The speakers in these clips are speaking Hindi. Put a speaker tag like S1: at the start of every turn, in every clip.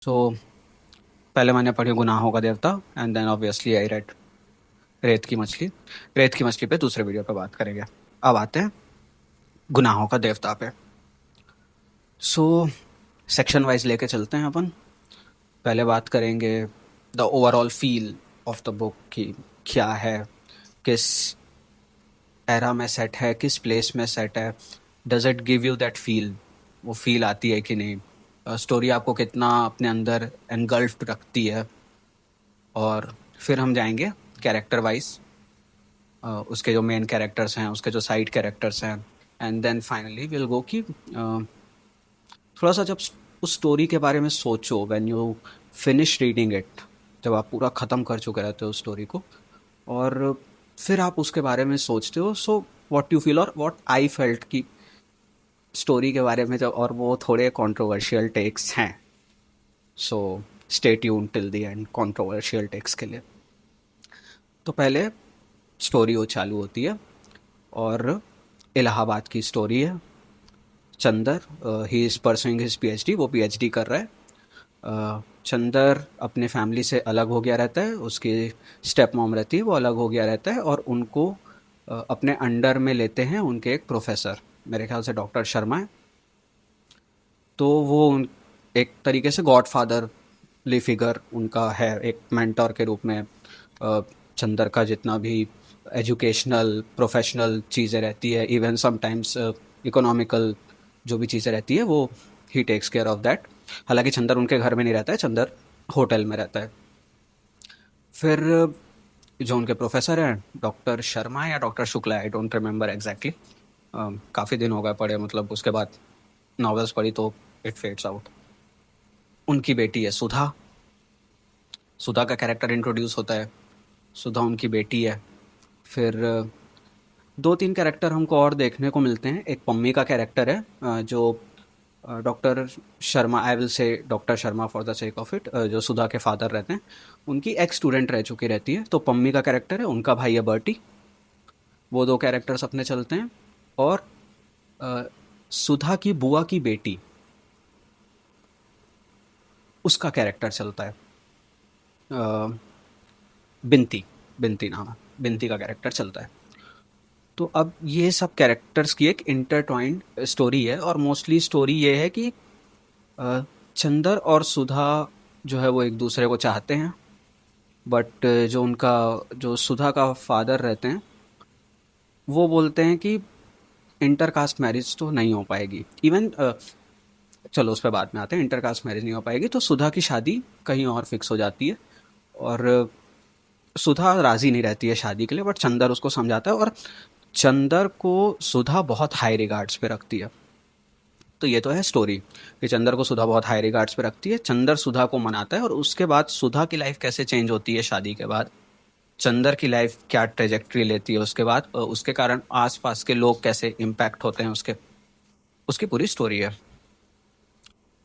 S1: सो पहले मैंने पढ़ी गुनाहों का देवता and then obviously I read रेत की मछली। रेत की मछली पे दूसरे वीडियो पे बात करेंगे। अब आते हैं गुनाहों का देवता पे। सो सेक्शन वाइज लेके चलते हैं अपन। पहले बात करेंगे the overall feel of the book की क्या है, किस एरा में सेट है, किस प्लेस में सेट है, does it give you that feel, वो फील आती है कि नहीं, स्टोरी आपको कितना अपने अंदर एनगल्फ्ड रखती है। और फिर हम जाएंगे कैरेक्टर वाइज, उसके जो मेन कैरेक्टर्स हैं, उसके जो साइड कैरेक्टर्स हैं, and then finally will go कि थोड़ा सा जब उस स्टोरी के बारे में सोचो, when you finish reading it, जब आप पूरा ख़त्म कर चुके रहते हो स्टोरी को और फिर आप उसके बारे में सोचते हो, सो व्हाट यू फील और व्हाट आई फेल्ट की स्टोरी के बारे में जब, और वो थोड़े कंट्रोवर्शियल टेक्स हैं। So stay tune till the end controversial takes के लिए। तो पहले स्टोरी वो चालू होती है और इलाहाबाद की स्टोरी है। Chandar, he is pursuing his PhD, वो पीएचडी कर रहा है। चंदर अपने फैमिली से अलग हो गया रहता है, उसकी स्टेप मॉम रहती है, वो अलग हो गया रहता है और उनको अपने अंडर में लेते हैं उनके एक प्रोफेसर, मेरे ख्याल से डॉक्टर शर्मा है। तो वो एक तरीके से गॉड फादरली फिगर उनका है, एक मेंटर के रूप में। चंदर का जितना भी एजुकेशनल प्रोफेशनल चीज़ें रहती है, इवन समटाइम्स इकोनॉमिकल जो भी चीज़ें रहती है, वो ही टेक्स केयर ऑफ दैट। हालांकि चंदर उनके घर में नहीं रहता है, चंदर होटल में रहता है। फिर जो उनके प्रोफेसर हैं डॉक्टर शर्मा या doctor Shukla, I don't remember exactly, काफ़ी दिन हो गए पढ़े, मतलब उसके बाद नॉवेल्स पढ़ी तो इट फेड्स आउट। उनकी बेटी है सुधा। सुधा का कैरेक्टर इंट्रोड्यूस होता है, सुधा उनकी बेटी है। फिर दो तीन कैरेक्टर हमको और देखने को मिलते हैं। एक पम्मी का कैरेक्टर है, जो doctor Sharma, I will say doctor Sharma for the sake of it, जो सुधा के फादर रहते हैं, उनकी एक्स स्टूडेंट रह चुकी रहती है, तो पम्मी का कैरेक्टर है, उनका भाई है बर्टी। वो दो कैरेक्टर्स अपने चलते हैं। और अ, सुधा की बुआ की बेटी, उसका कैरेक्टर चलता है, अ, बिनती। बिनती नाम है, बिनती का कैरेक्टर चलता है। तो अब ये सब कैरेक्टर्स की एक इंटरट्वाइंड स्टोरी है और मोस्टली स्टोरी ये है कि चंदर और सुधा जो है वो एक दूसरे को चाहते हैं, बट जो सुधा का फादर रहते हैं वो बोलते हैं कि इंटरकास्ट मैरिज तो नहीं हो पाएगी। इवन चलो उस पर बाद में आते हैं, इंटरकास्ट मैरिज नहीं हो पाएगी तो सुधा की शादी कहीं और फिक्स हो जाती है। और सुधा राजी नहीं रहती है शादी के लिए, बट चंदर उसको समझाता है और चंदर को सुधा बहुत हाई रिगार्ड्स पे रखती है। तो ये तो है स्टोरी कि चंदर को सुधा बहुत हाई रिगार्ड्स पे रखती है, चंदर सुधा को मनाता है और उसके बाद सुधा की लाइफ कैसे चेंज होती है शादी के बाद, चंदर की लाइफ क्या ट्रेजेक्ट्री लेती है उसके बाद, उसके कारण आसपास के लोग कैसे इम्पैक्ट होते हैं उसके, उसकी पूरी स्टोरी है।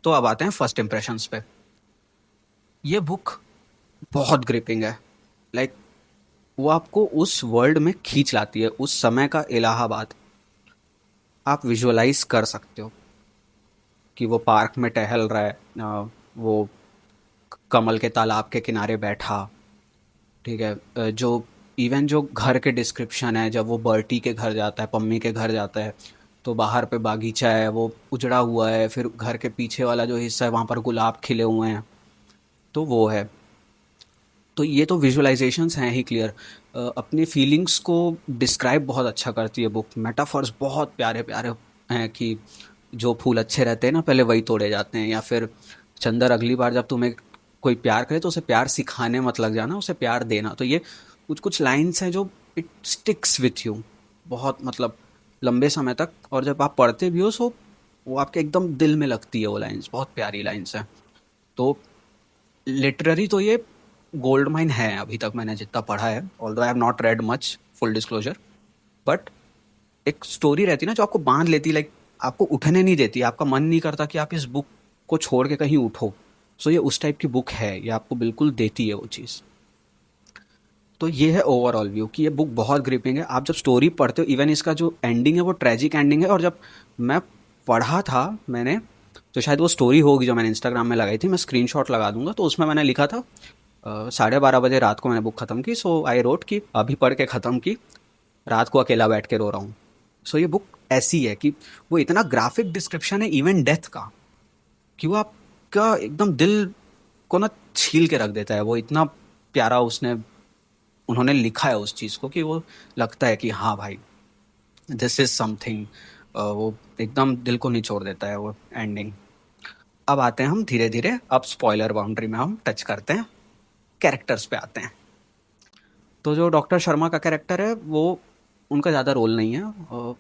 S1: तो अब आते हैं फर्स्ट इम्प्रेशंस पे। ये बुक बहुत ग्रिपिंग है। लाइक वो आपको उस वर्ल्ड में खींच लाती है, उस समय का इलाहाबाद आप विजुअलाइज कर सकते हो कि वो पार्क में टहल रहा है, वो कमल के तालाब के किनारे बैठा, ठीक है। जो इवन जो घर के डिस्क्रिप्शन है, जब वो बर्टी के घर जाता है, पम्मी के घर जाता है, तो बाहर पे बागीचा है, वो उजड़ा हुआ है, फिर घर के पीछे वाला जो हिस्सा है वहाँ पर गुलाब खिले हुए हैं, तो वो है। तो ये तो विजुअलाइजेशंस हैं ही क्लियर। अपनी फीलिंग्स को डिस्क्राइब बहुत अच्छा करती है बुक, मेटाफर्स बहुत प्यारे प्यारे हैं कि जो फूल अच्छे रहते हैं ना पहले वही तोड़े जाते हैं, या फिर चंदर अगली बार जब तुम्हें कोई प्यार करे तो उसे प्यार सिखाने मत लग जाना, उसे प्यार देना। तो ये कुछ कुछ लाइन्स हैं जो इट स्टिक्स विथ यू बहुत, मतलब लंबे समय तक, और जब आप पढ़ते भी हो सो वो आपके एकदम दिल में लगती है, वो लाइन्स बहुत प्यारी लाइन्स हैं। तो लिटरेरी तो ये गोल्ड माइन है अभी तक मैंने जितना पढ़ा है, although I have not red much, full disclosure. But एक स्टोरी रहती है ना जो आपको बांध लेती, लाइक आपको उठने नहीं देती, आपका मन नहीं करता कि आप इस बुक को छोड़ के कहीं उठो। सो ये उस टाइप की बुक है, ये आपको बिल्कुल देती है वो चीज़। तो ये है ओवरऑल व्यू कि ये बुक बहुत ग्रिपिंग है। आप जब स्टोरी पढ़ते हो, इवन इसका जो एंडिंग है वो ट्रेजिक एंडिंग है, और जब मैं पढ़ा था मैंने तो शायद वो स्टोरी होगी जो मैंने इंस्टाग्राम में लगाई थी, मैं स्क्रीनशॉट लगा दूंगा। तो उसमें मैंने लिखा था 12:30 बजे रात को मैंने बुक ख़त्म की। सो आई रोट कि अभी पढ़ के ख़त्म की, रात को अकेला बैठ के रो रहा हूँ। सो ये बुक ऐसी है कि वो इतना ग्राफिक डिस्क्रिप्शन है इवन डेथ का, कि वो आपका एकदम दिल को ना छील के रख देता है। वो इतना प्यारा उसने उन्होंने लिखा है उस चीज़ को कि वो लगता है कि हाँ भाई, दिस इज समथिंग। वो एकदम दिल को निचोड़ देता है वो एंडिंग। अब आते हैं हम धीरे धीरे, अब स्पॉइलर बाउंड्री में हम टच करते हैं, कैरेक्टर्स पे आते हैं। तो जो डॉक्टर शर्मा का कैरेक्टर है वो, उनका ज़्यादा रोल नहीं है।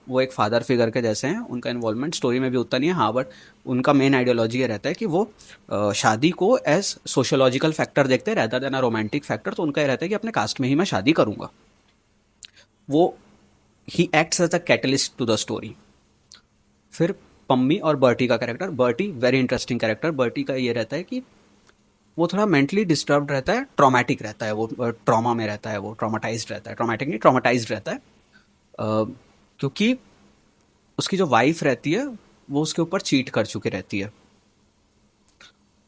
S1: वो एक फादर फिगर के जैसे हैं, उनका इन्वॉल्वमेंट स्टोरी में भी उतना नहीं है। हाँ, बट उनका मेन आइडियोलॉजी ये रहता है कि वो शादी को एज सोशोलॉजिकल फैक्टर देखते हैं रहता देन अ रोमांटिक फैक्टर। तो उनका ये रहता है कि अपने कास्ट में ही मैं शादी करूँगा। वो he acts as a catalyst to the story. फिर पम्मी और बर्टी का character, Bertie very interesting character. Bertie का ये रहता है कि वो थोड़ा मेंटली डिस्टर्ब्ड रहता है, ट्रॉमेटिक रहता है, वो ट्रॉमा में रहता है, वो ट्रॉमाटाइज्ड रहता है, ट्रॉमेटिक नहीं ट्रॉमाटाइज्ड रहता है। क्योंकि उसकी जो वाइफ रहती है वो उसके ऊपर चीट कर चुकी रहती है,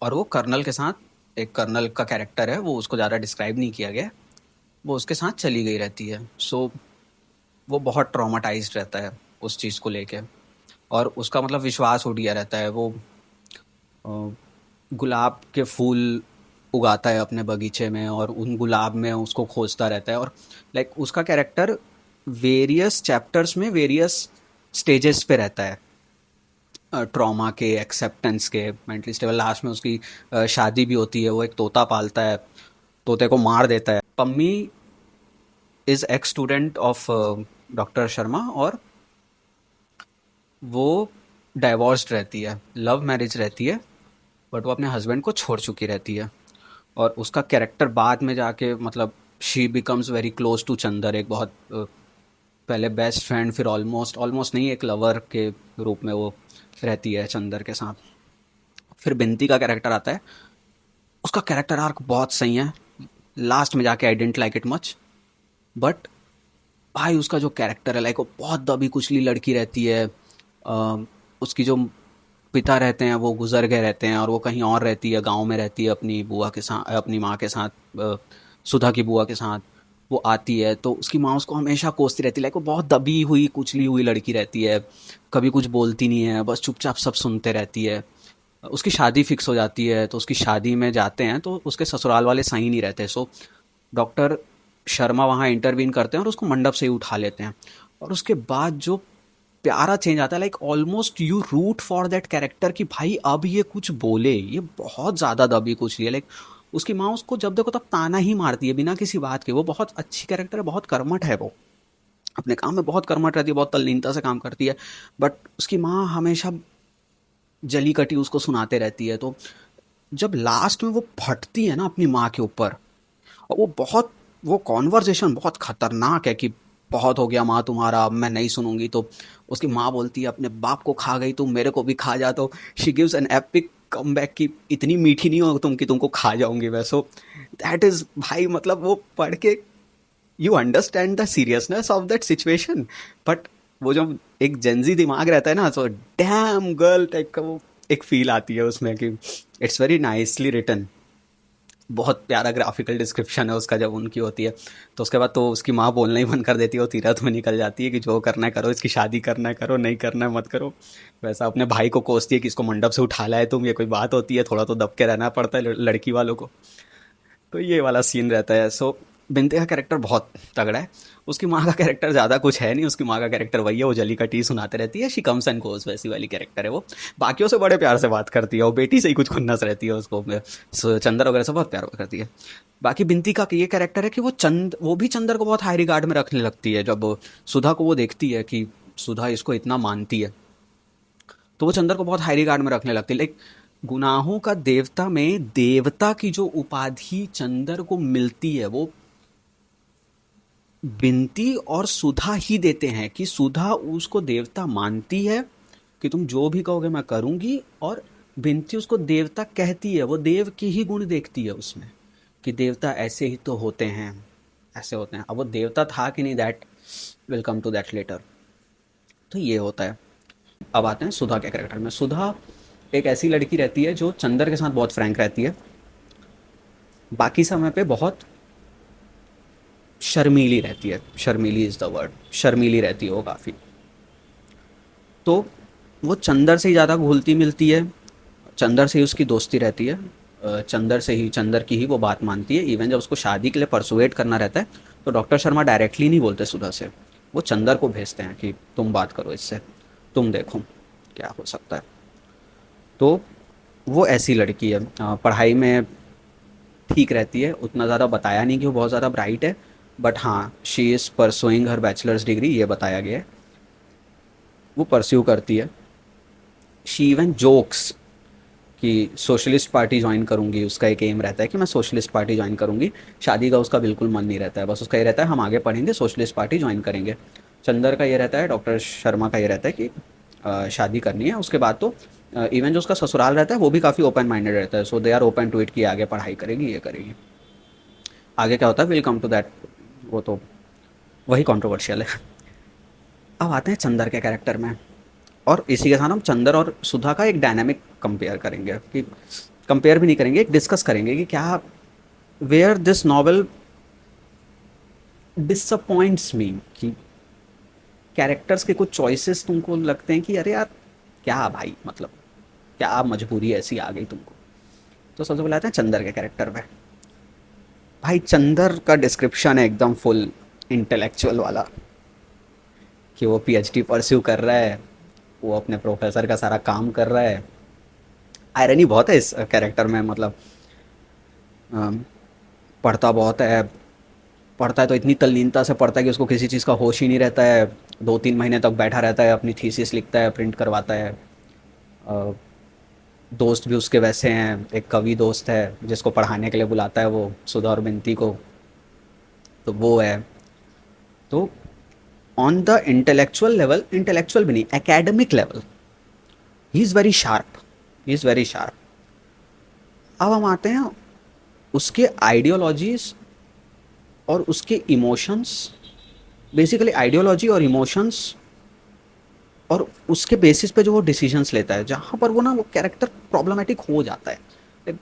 S1: और वो कर्नल के साथ, एक कर्नल का कैरेक्टर है, वो उसको ज़्यादा डिस्क्राइब नहीं किया गया, वो उसके साथ चली गई रहती है। सो वो बहुत ट्रॉमाटाइज्ड रहता है उस चीज़ को लेके, और उसका मतलब विश्वास उठ गया रहता है। वो अ, गुलाब के फूल उगाता है अपने बगीचे में, और उन गुलाब में उसको खोजता रहता है। और लाइक उसका कैरेक्टर वेरियस चैप्टर्स में वेरियस स्टेजेस पे रहता है, ट्रॉमा के, एक्सेप्टेंस के, मेंटली स्टेबल। लास्ट में उसकी शादी भी होती है, वो एक तोता पालता है, तोते को मार देता है। Pammi is x student of doctor Sharma, और वो डाइवोर्स्ड रहती है, लव मैरिज रहती है, बट वो अपने हस्बैंड को छोड़ चुकी रहती है। और उसका कैरेक्टर बाद में जाके मतलब she becomes very close to Chandar, एक बहुत पहले बेस्ट फ्रेंड, फिर ऑलमोस्ट ऑलमोस्ट नहीं, एक लवर के रूप में वो रहती है चंदर के साथ। फिर बिनती का कैरेक्टर आता है, उसका कैरेक्टर आर्क बहुत सही है। लास्ट में जाके I didn't like it much, but भाई उसका जो कैरेक्टर है, लाइक वो बहुत दबी कुचली लड़की रहती है। उसकी जो पिता रहते हैं वो गुजर गए रहते हैं, और वो कहीं और रहती है, गांव में रहती है अपनी बुआ के साथ, अपनी माँ के साथ, सुधा की बुआ के साथ। वो आती है तो उसकी माँ उसको हमेशा कोसती रहती है, लाइक वो बहुत दबी हुई कुचली हुई लड़की रहती है, कभी कुछ बोलती नहीं है, बस चुपचाप सब सुनते रहती है। उसकी शादी फिक्स हो जाती है, तो उसकी शादी में जाते हैं तो उसके ससुराल वाले सही नहीं रहते। सो डॉक्टर शर्मा वहाँ इंटरवीन करते हैं और उसको मंडप से ही उठा लेते हैं। और उसके बाद जो प्यारा चेंज आता है, like almost you root for that character कि भाई अब ये कुछ बोले, ये बहुत ज़्यादा दबी कुछ है। लाइक उसकी माँ उसको जब देखो तब ताना ही मारती है बिना किसी बात के। वो बहुत अच्छी कैरेक्टर है, बहुत कर्मठ है, वो अपने काम में बहुत कर्मठ रहती है, बहुत तल्लीनता से काम करती है। बट उसकी माँ हमेशा जली कटी उसको सुनाते रहती है। तो जब लास्ट में वो फटती है ना अपनी माँ के ऊपर, और वो बहुत, वो कॉन्वर्जेशन बहुत खतरनाक है कि बहुत हो गया माँ तुम्हारा, अब मैं नहीं सुनूंगी। तो उसकी माँ बोलती है अपने बाप को खा गई तुम, मेरे को भी खा जा। तो she gives an epic come back कि इतनी मीठी नहीं हो तुम कि तुमको खा जाऊंगी मैं। सो दैट इज भाई, मतलब वो पढ़ के you understand the seriousness of that situation. But वो जो एक जेंजी दिमाग रहता है ना, तो डैम गर्ल टाइप का वो एक फील आती है उसमें कि इट्स वेरी नाइसली रिटन। बहुत प्यारा ग्राफिकल डिस्क्रिप्शन है उसका जब उनकी होती है। तो उसके बाद तो उसकी माँ बोलना ही बंद कर देती है, वो तीरथ में निकल जाती है कि जो करना है करो, इसकी शादी करना है करो, नहीं करना है मत करो। वैसा अपने भाई को कोसती है कि इसको मंडप से उठा लाए तुम, ये कोई बात होती है, थोड़ा तो दब के रहना पड़ता है लड़की वालों को। तो ये वाला सीन रहता है। सो बिनते का कैरेक्टर बहुत तगड़ा है। उसकी माँ का कैरेक्टर ज़्यादा कुछ है नहीं, उसकी माँ का कैरेक्टर वही है, वो जली कटी सुनाते रहती है, शी कम्स एंड गोज, वैसी वाली कैरेक्टर है वो। बाकियों से बड़े प्यार से बात करती है, वो बेटी से ही कुछ खुन्नस रहती है उसको, चंदर वगैरह से बहुत प्यार करती है। बाकी बिनती का ये कैरेक्टर है कि वो भी चंदर को बहुत हाई रिगार्ड में रखने लगती है। जब सुधा को वो देखती है कि सुधा इसको इतना मानती है, तो वो चंदर को बहुत हाई रिगार्ड में रखने लगती है। लाइक गुनाहों का देवता में देवता की जो उपाधि चंदर को मिलती है, वो बिनती और सुधा ही देते हैं। कि सुधा उसको देवता मानती है कि तुम जो भी कहोगे मैं करूंगी, और बिनती उसको देवता कहती है, वो देव की ही गुण देखती है उसमें, कि देवता ऐसे ही तो होते हैं, ऐसे होते हैं। अब वो देवता था कि नहीं, that will come to that later. तो ये होता है। अब आते हैं सुधा के कैरेक्टर में। सुधा एक ऐसी लड़की रहती है जो चंदर के साथ बहुत फ्रैंक रहती है, बाकी समय पे बहुत शर्मीली रहती है, शर्मीली इज़ द वर्ड, शर्मीली रहती है वो काफ़ी। तो वो चंदर से ही ज़्यादा घुलती मिलती है, चंदर से ही उसकी दोस्ती रहती है, चंदर से ही, चंदर की ही वो बात मानती है। इवन जब उसको शादी के लिए परसुएट करना रहता है तो डॉक्टर शर्मा डायरेक्टली नहीं बोलते सुधा से, वो चंदर को भेजते हैं कि तुम बात करो इससे, तुम देखो क्या हो सकता है। तो वो ऐसी लड़की है, पढ़ाई में ठीक रहती है, उतना ज़्यादा बताया नहीं कि वो बहुत ज़्यादा ब्राइट है, बट हाँ she is pursuing her bachelors degree, ये बताया गया है। वो परस्यू करती है। शी इवन जोक्स कि सोशलिस्ट पार्टी ज्वाइन करूंगी, उसका एक एम रहता है कि मैं सोशलिस्ट पार्टी ज्वाइन करूंगी। शादी का उसका बिल्कुल मन नहीं रहता है, बस उसका ये रहता है हम आगे पढ़ेंगे, सोशलिस्ट पार्टी ज्वाइन करेंगे। चंदर का ये रहता है, डॉक्टर शर्मा का ये रहता है कि शादी करनी है। उसके बाद तो इवन जो उसका ससुराल रहता है वो भी काफ़ी ओपन माइंडेड रहता है, so they are open to it कि आगे पढ़ाई करेगी, ये करेगी। आगे क्या होता है विल कम टू दैट, वो तो वही कंट्रोवर्शियल है। अब आते हैं चंदर के कैरेक्टर में, और इसी के साथ हम चंदर और सुधा का एक डायनामिक कंपेयर करेंगे, कि कंपेयर भी नहीं करेंगे, एक डिस्कस करेंगे कि क्या, वेयर दिस नॉवल डिसअपॉइंट्स मी, कि कैरेक्टर्स के कुछ चॉइसेस तुमको लगते हैं कि अरे यार क्या भाई, मतलब क्या मजबूरी ऐसी आ गई तुमको। तो सबसे पहले आते हैं चंदर के कैरेक्टर पे। भाई चंदर का डिस्क्रिप्शन है एकदम फुल इंटेलेक्चुअल वाला, कि वो पीएचडी परस्यू कर रहा है, वो अपने प्रोफेसर का सारा काम कर रहा है। आयरनी बहुत है इस कैरेक्टर में, मतलब अम, पढ़ता बहुत है, पढ़ता है तो इतनी तल्लीनता से पढ़ता है कि उसको किसी चीज़ का होश ही नहीं रहता है। 2-3 महीने तक बैठा रहता है, अपनी थीसिस लिखता है, प्रिंट करवाता है। अ, दोस्त भी उसके वैसे हैं, एक कवि दोस्त है जिसको पढ़ाने के लिए बुलाता है वो, सुधा और बिनती को, तो वो है। तो on the intellectual level, intellectual भी नहीं, academic level, he is very sharp, he is very sharp. अब हम आते हैं उसके आइडियोलॉजीज और उसके इमोशंस, बेसिकली आइडियोलॉजी और इमोशंस, और उसके बेसिस पे जो वो डिसीजंस लेता है, जहाँ पर वो ना वो कैरेक्टर प्रॉब्लमेटिक हो जाता है, like,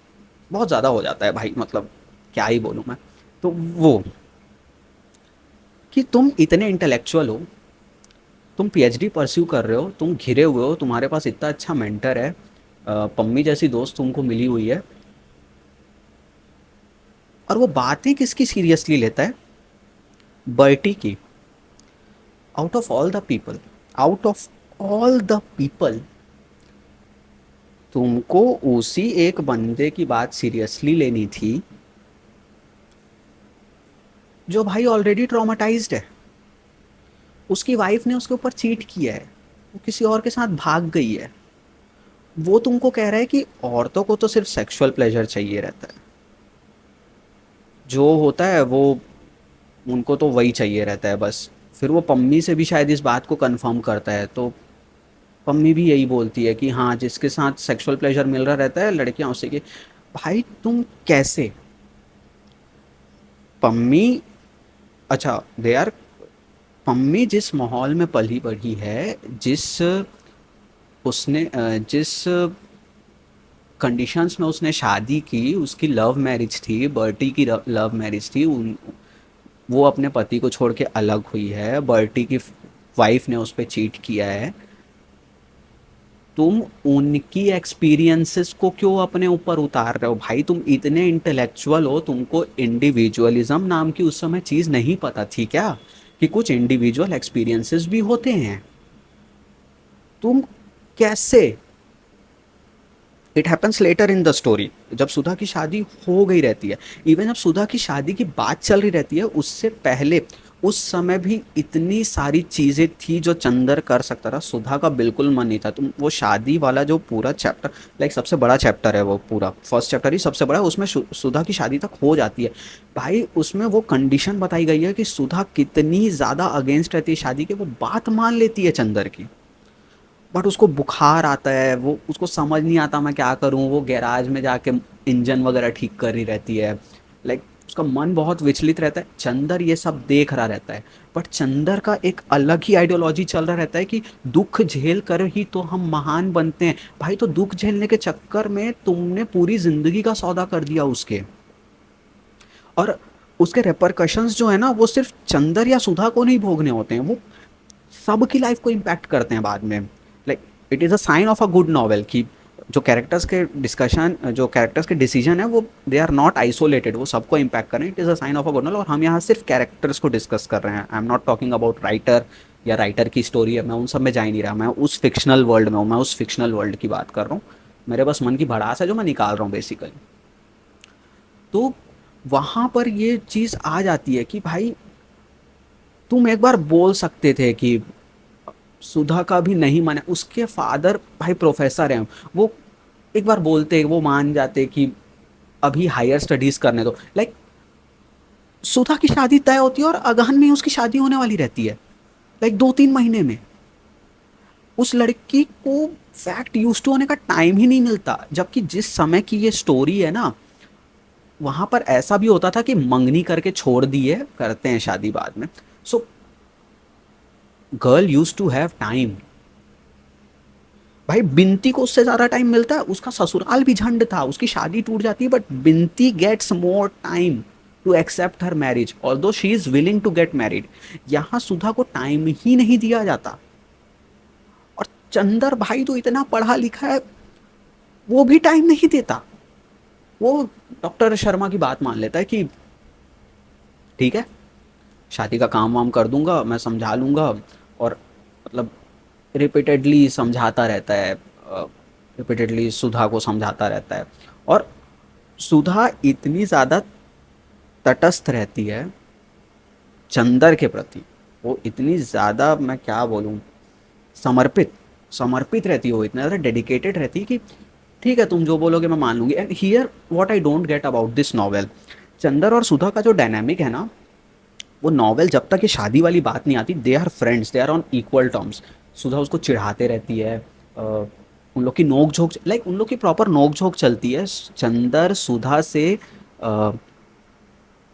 S1: बहुत ज़्यादा हो जाता है भाई, मतलब क्या ही बोलूँ मैं। तो वो, कि तुम इतने इंटेलेक्चुअल हो, तुम पीएचडी परस्यू कर रहे हो, तुम घिरे हुए हो, तुम्हारे पास इतना अच्छा मेंटर है, पम्मी जैसी दोस्त तुमको मिली हुई है, और वो बातें किसकी सीरियसली लेता है, बर्टी की। Out of all the people, out of all the people, तुमको उसी एक बंदे की बात सीरियसली लेनी थी जो भाई ऑलरेडी ट्रॉमेटाइज्ड है। उसकी वाइफ ने उसके ऊपर चीट किया है, वो किसी और के साथ भाग गई है, वो तुमको कह रहा है कि औरतों को तो सिर्फ सेक्सुअल प्लेजर चाहिए रहता है, जो होता है वो उनको तो वही चाहिए रहता है बस। फिर वो पम्मी से भी शायद इस बात को कंफर्म करता है, तो पम्मी भी यही बोलती है कि हाँ जिसके साथ सेक्सुअल प्लेजर मिल रहा रहता है लड़कियां उसे की। भाई तुम कैसे, पम्मी, अच्छा दे आर, पम्मी जिस माहौल में पली बढ़ी है, जिस उसने जिस कंडीशंस में उसने शादी की, उसकी लव मैरिज थी, बर्टी की लव मैरिज थी, उन वो अपने पति को छोड़ के अलग हुई है, बर्टी की वाइफ ने उस पर चीट किया है। तुम उनकी एक्सपीरियंसेस को क्यों अपने ऊपर उतार रहे हो भाई, तुम इतने इंटेलेक्चुअल हो, तुमको इंडिविजुअलिज्म नाम की उस समय चीज़ नहीं पता थी क्या, कि कुछ इंडिविजुअल एक्सपीरियंसेस भी होते हैं। तुम कैसे, it happens later in the story, जब सुधा की शादी हो गई रहती है, इवन जब सुधा की शादी की बात चल रही रहती है, उससे पहले उस समय भी इतनी सारी चीज़ें थी जो चंदर कर सकता था, सुधा का बिल्कुल मन नहीं था। तुम वो शादी वाला जो पूरा चैप्टर, लाइक सबसे बड़ा चैप्टर है वो, पूरा फर्स्ट चैप्टर ही सबसे बड़ा है, उसमें सुधा की शादी तक हो जाती है। भाई उसमें वो कंडीशन बताई गई है कि सुधा कितनी ज़्यादा अगेंस्ट रहती है शादी के, वो बात मान लेती है चंदर की, बट उसको बुखार आता है, वो उसको समझ नहीं आता मैं क्या करूँ, वो गैराज में जाके इंजन वगैरह ठीक कर रही रहती है। लाइक उसका मन बहुत विचलित रहता है। चंदर ये सब देख रहा रहता है, बट चंदर का एक अलग ही आइडियोलॉजी चल रहा रहता है कि दुख झेल कर ही तो हम महान बनते हैं। भाई तो दुख झेलने के चक्कर में तुमने पूरी जिंदगी का सौदा कर दिया उसके, और उसके रेपरकशंस जो है ना वो सिर्फ चंदर या सुधा को नहीं भोगने होते हैं, वो सबकी लाइफ को इम्पैक्ट करते हैं बाद में। Like it is a sign of a good novel कि जो कैरेक्टर्स के डिस्कशन, जो कैरेक्टर्स के डिसीजन है वो दे आर नॉट आइसोलेटेड, वो सबको इम्पैक्ट कर रहे हैं। It is a sign of a good novel. और हम यहाँ सिर्फ कैरेक्टर्स को डिस्कस कर रहे हैं। I am not talking about writer या राइटर की स्टोरी है, मैं उन सब में जा ही नहीं रहा। मैं उस फिक्शनल वर्ल्ड में हूँ, मैं उस फिक्शनल वर्ल्ड की बात कर रहा हूँ। मेरे बस मन की भड़ास है जो मैं निकाल रहा हूँ बेसिकली। तो वहाँ पर ये चीज़ आ जाती है कि भाई तुम एक बार बोल सकते थे कि सुधा का भी नहीं माने, उसके फादर भाई प्रोफेसर हैं, वो एक बार बोलते, वो मान जाते कि अभी हायर स्टडीज करने दो। लाइक सुधा की शादी तय होती है और अगहन में ही उसकी शादी होने वाली रहती है, लाइक 2-3 महीने में। उस लड़की को फैक्ट यूज टू होने का टाइम ही नहीं मिलता, जबकि जिस समय की ये स्टोरी है ना, वहां पर ऐसा भी होता था कि मंगनी करके छोड़ दिए, करते हैं शादी बाद में। So girl use to have time. भाई बिनती को उससे ज्यादा टाइम मिलता है, उसका ससुराल भी झंड था, उसकी शादी टूट जाती है, but Binti gets more time to accept her marriage although she is willing to get married. यहाँ सुधा को टाइम ही नहीं दिया जाता। और चंदर भाई तो इतना पढ़ा लिखा है, वो भी टाइम नहीं देता। वो डॉक्टर शर्मा की बात मान लेता है कि ठीक है, शादी का काम वाम कर दूंगा, मैं समझा लूंगा। और मतलब रिपीटेडली समझाता रहता है, रिपीटेडली सुधा को समझाता रहता है। और सुधा इतनी ज़्यादा तटस्थ रहती है चंदर के प्रति, वो इतनी ज़्यादा, मैं क्या बोलूँ, समर्पित समर्पित रहती है, वो इतना ज़्यादा डेडिकेटेड रहती है कि ठीक है तुम जो बोलोगे मैं मान लूंगी। And here what I don't get about this novel, Chandar और सुधा का जो डायनामिक है ना, वो नॉवेल जब तक ये शादी वाली बात नहीं आती, they are friends, they are on equal terms. Sudha उसको चिढ़ाते रहती है, उन लोग की नोक झोंक, लाइक उन लोग की प्रॉपर नोक झोंक चलती है। चंदर सुधा से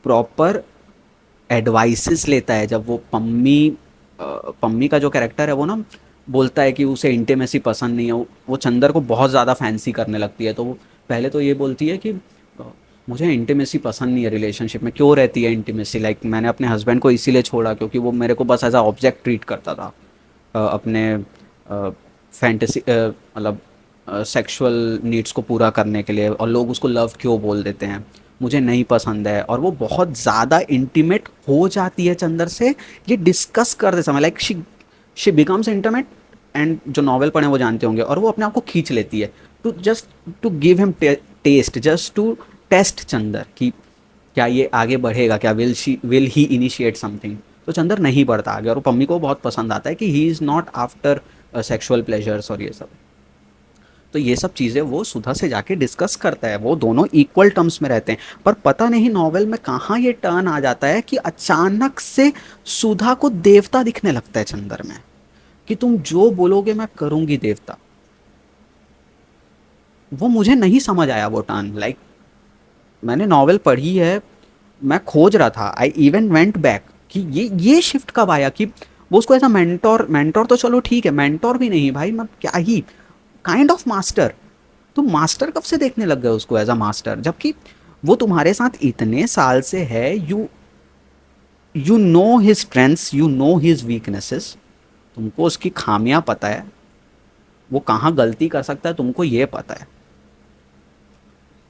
S1: प्रॉपर एडवाइसेस लेता है। जब वो पम्मी का जो कैरेक्टर है वो ना बोलता है कि उसे इंटीमेसी पसंद नहीं है, वो चंदर को बहुत ज़्यादा फैंसी करने लगती है। तो वो पहले तो ये बोलती है कि मुझे इंटीमेसी पसंद नहीं है, रिलेशनशिप में क्यों रहती है इंटीमेसी, लाइक मैंने अपने हस्बैंड को इसीलिए छोड़ा क्योंकि वो मेरे को बस एज अ ऑब्जेक्ट ट्रीट करता था, अपने फैंटेसी मतलब सेक्सुअल नीड्स को पूरा करने के लिए, और लोग उसको लव क्यों बोल देते हैं, मुझे नहीं पसंद है। और वो बहुत ज़्यादा इंटीमेट हो जाती है चंदर से ये डिस्कस करते समय, like she becomes intimate. And जो नॉवल पढ़े वो जानते होंगे, और वो अपने आप को खींच लेती है to just to give him test, just to test Chandar कि क्या ये आगे बढ़ेगा, क्या विल ही इनिशिएट समथिंग। तो चंदर नहीं बढ़ता आगे, और वो पम्मी को बहुत पसंद आता है कि he is not after sexual pleasures और ये सब। तो ये सब चीज़ें वो सुधा से जाके डिस्कस करता है, वो दोनों इक्वल टर्म्स में रहते हैं। पर पता नहीं नॉवेल में कहाँ ये टर्न आ जाता है कि अचानक से सुधा को देवता दिखने लगता है चंदर में, कि तुम जो बोलोगे मैं करूंगी देवता। वो मुझे नहीं समझ आया वो टर्न, लाइक मैंने नॉवेल पढ़ी है, मैं खोज रहा था, आई इवन वेंट बैक कि ये शिफ्ट कब आया कि वो उसको ऐसा मेंटोर, मेंटोर तो चलो ठीक है, मेंटोर भी नहीं भाई, मैं क्या ही काइंड ऑफ मास्टर। तुम मास्टर कब से देखने लग गए उसको एज अ मास्टर, जबकि वो तुम्हारे साथ इतने साल से है। You know his strengths, you know his weaknesses, तुमको उसकी खामियां पता है, वो कहाँ गलती कर सकता है तुमको ये पता है।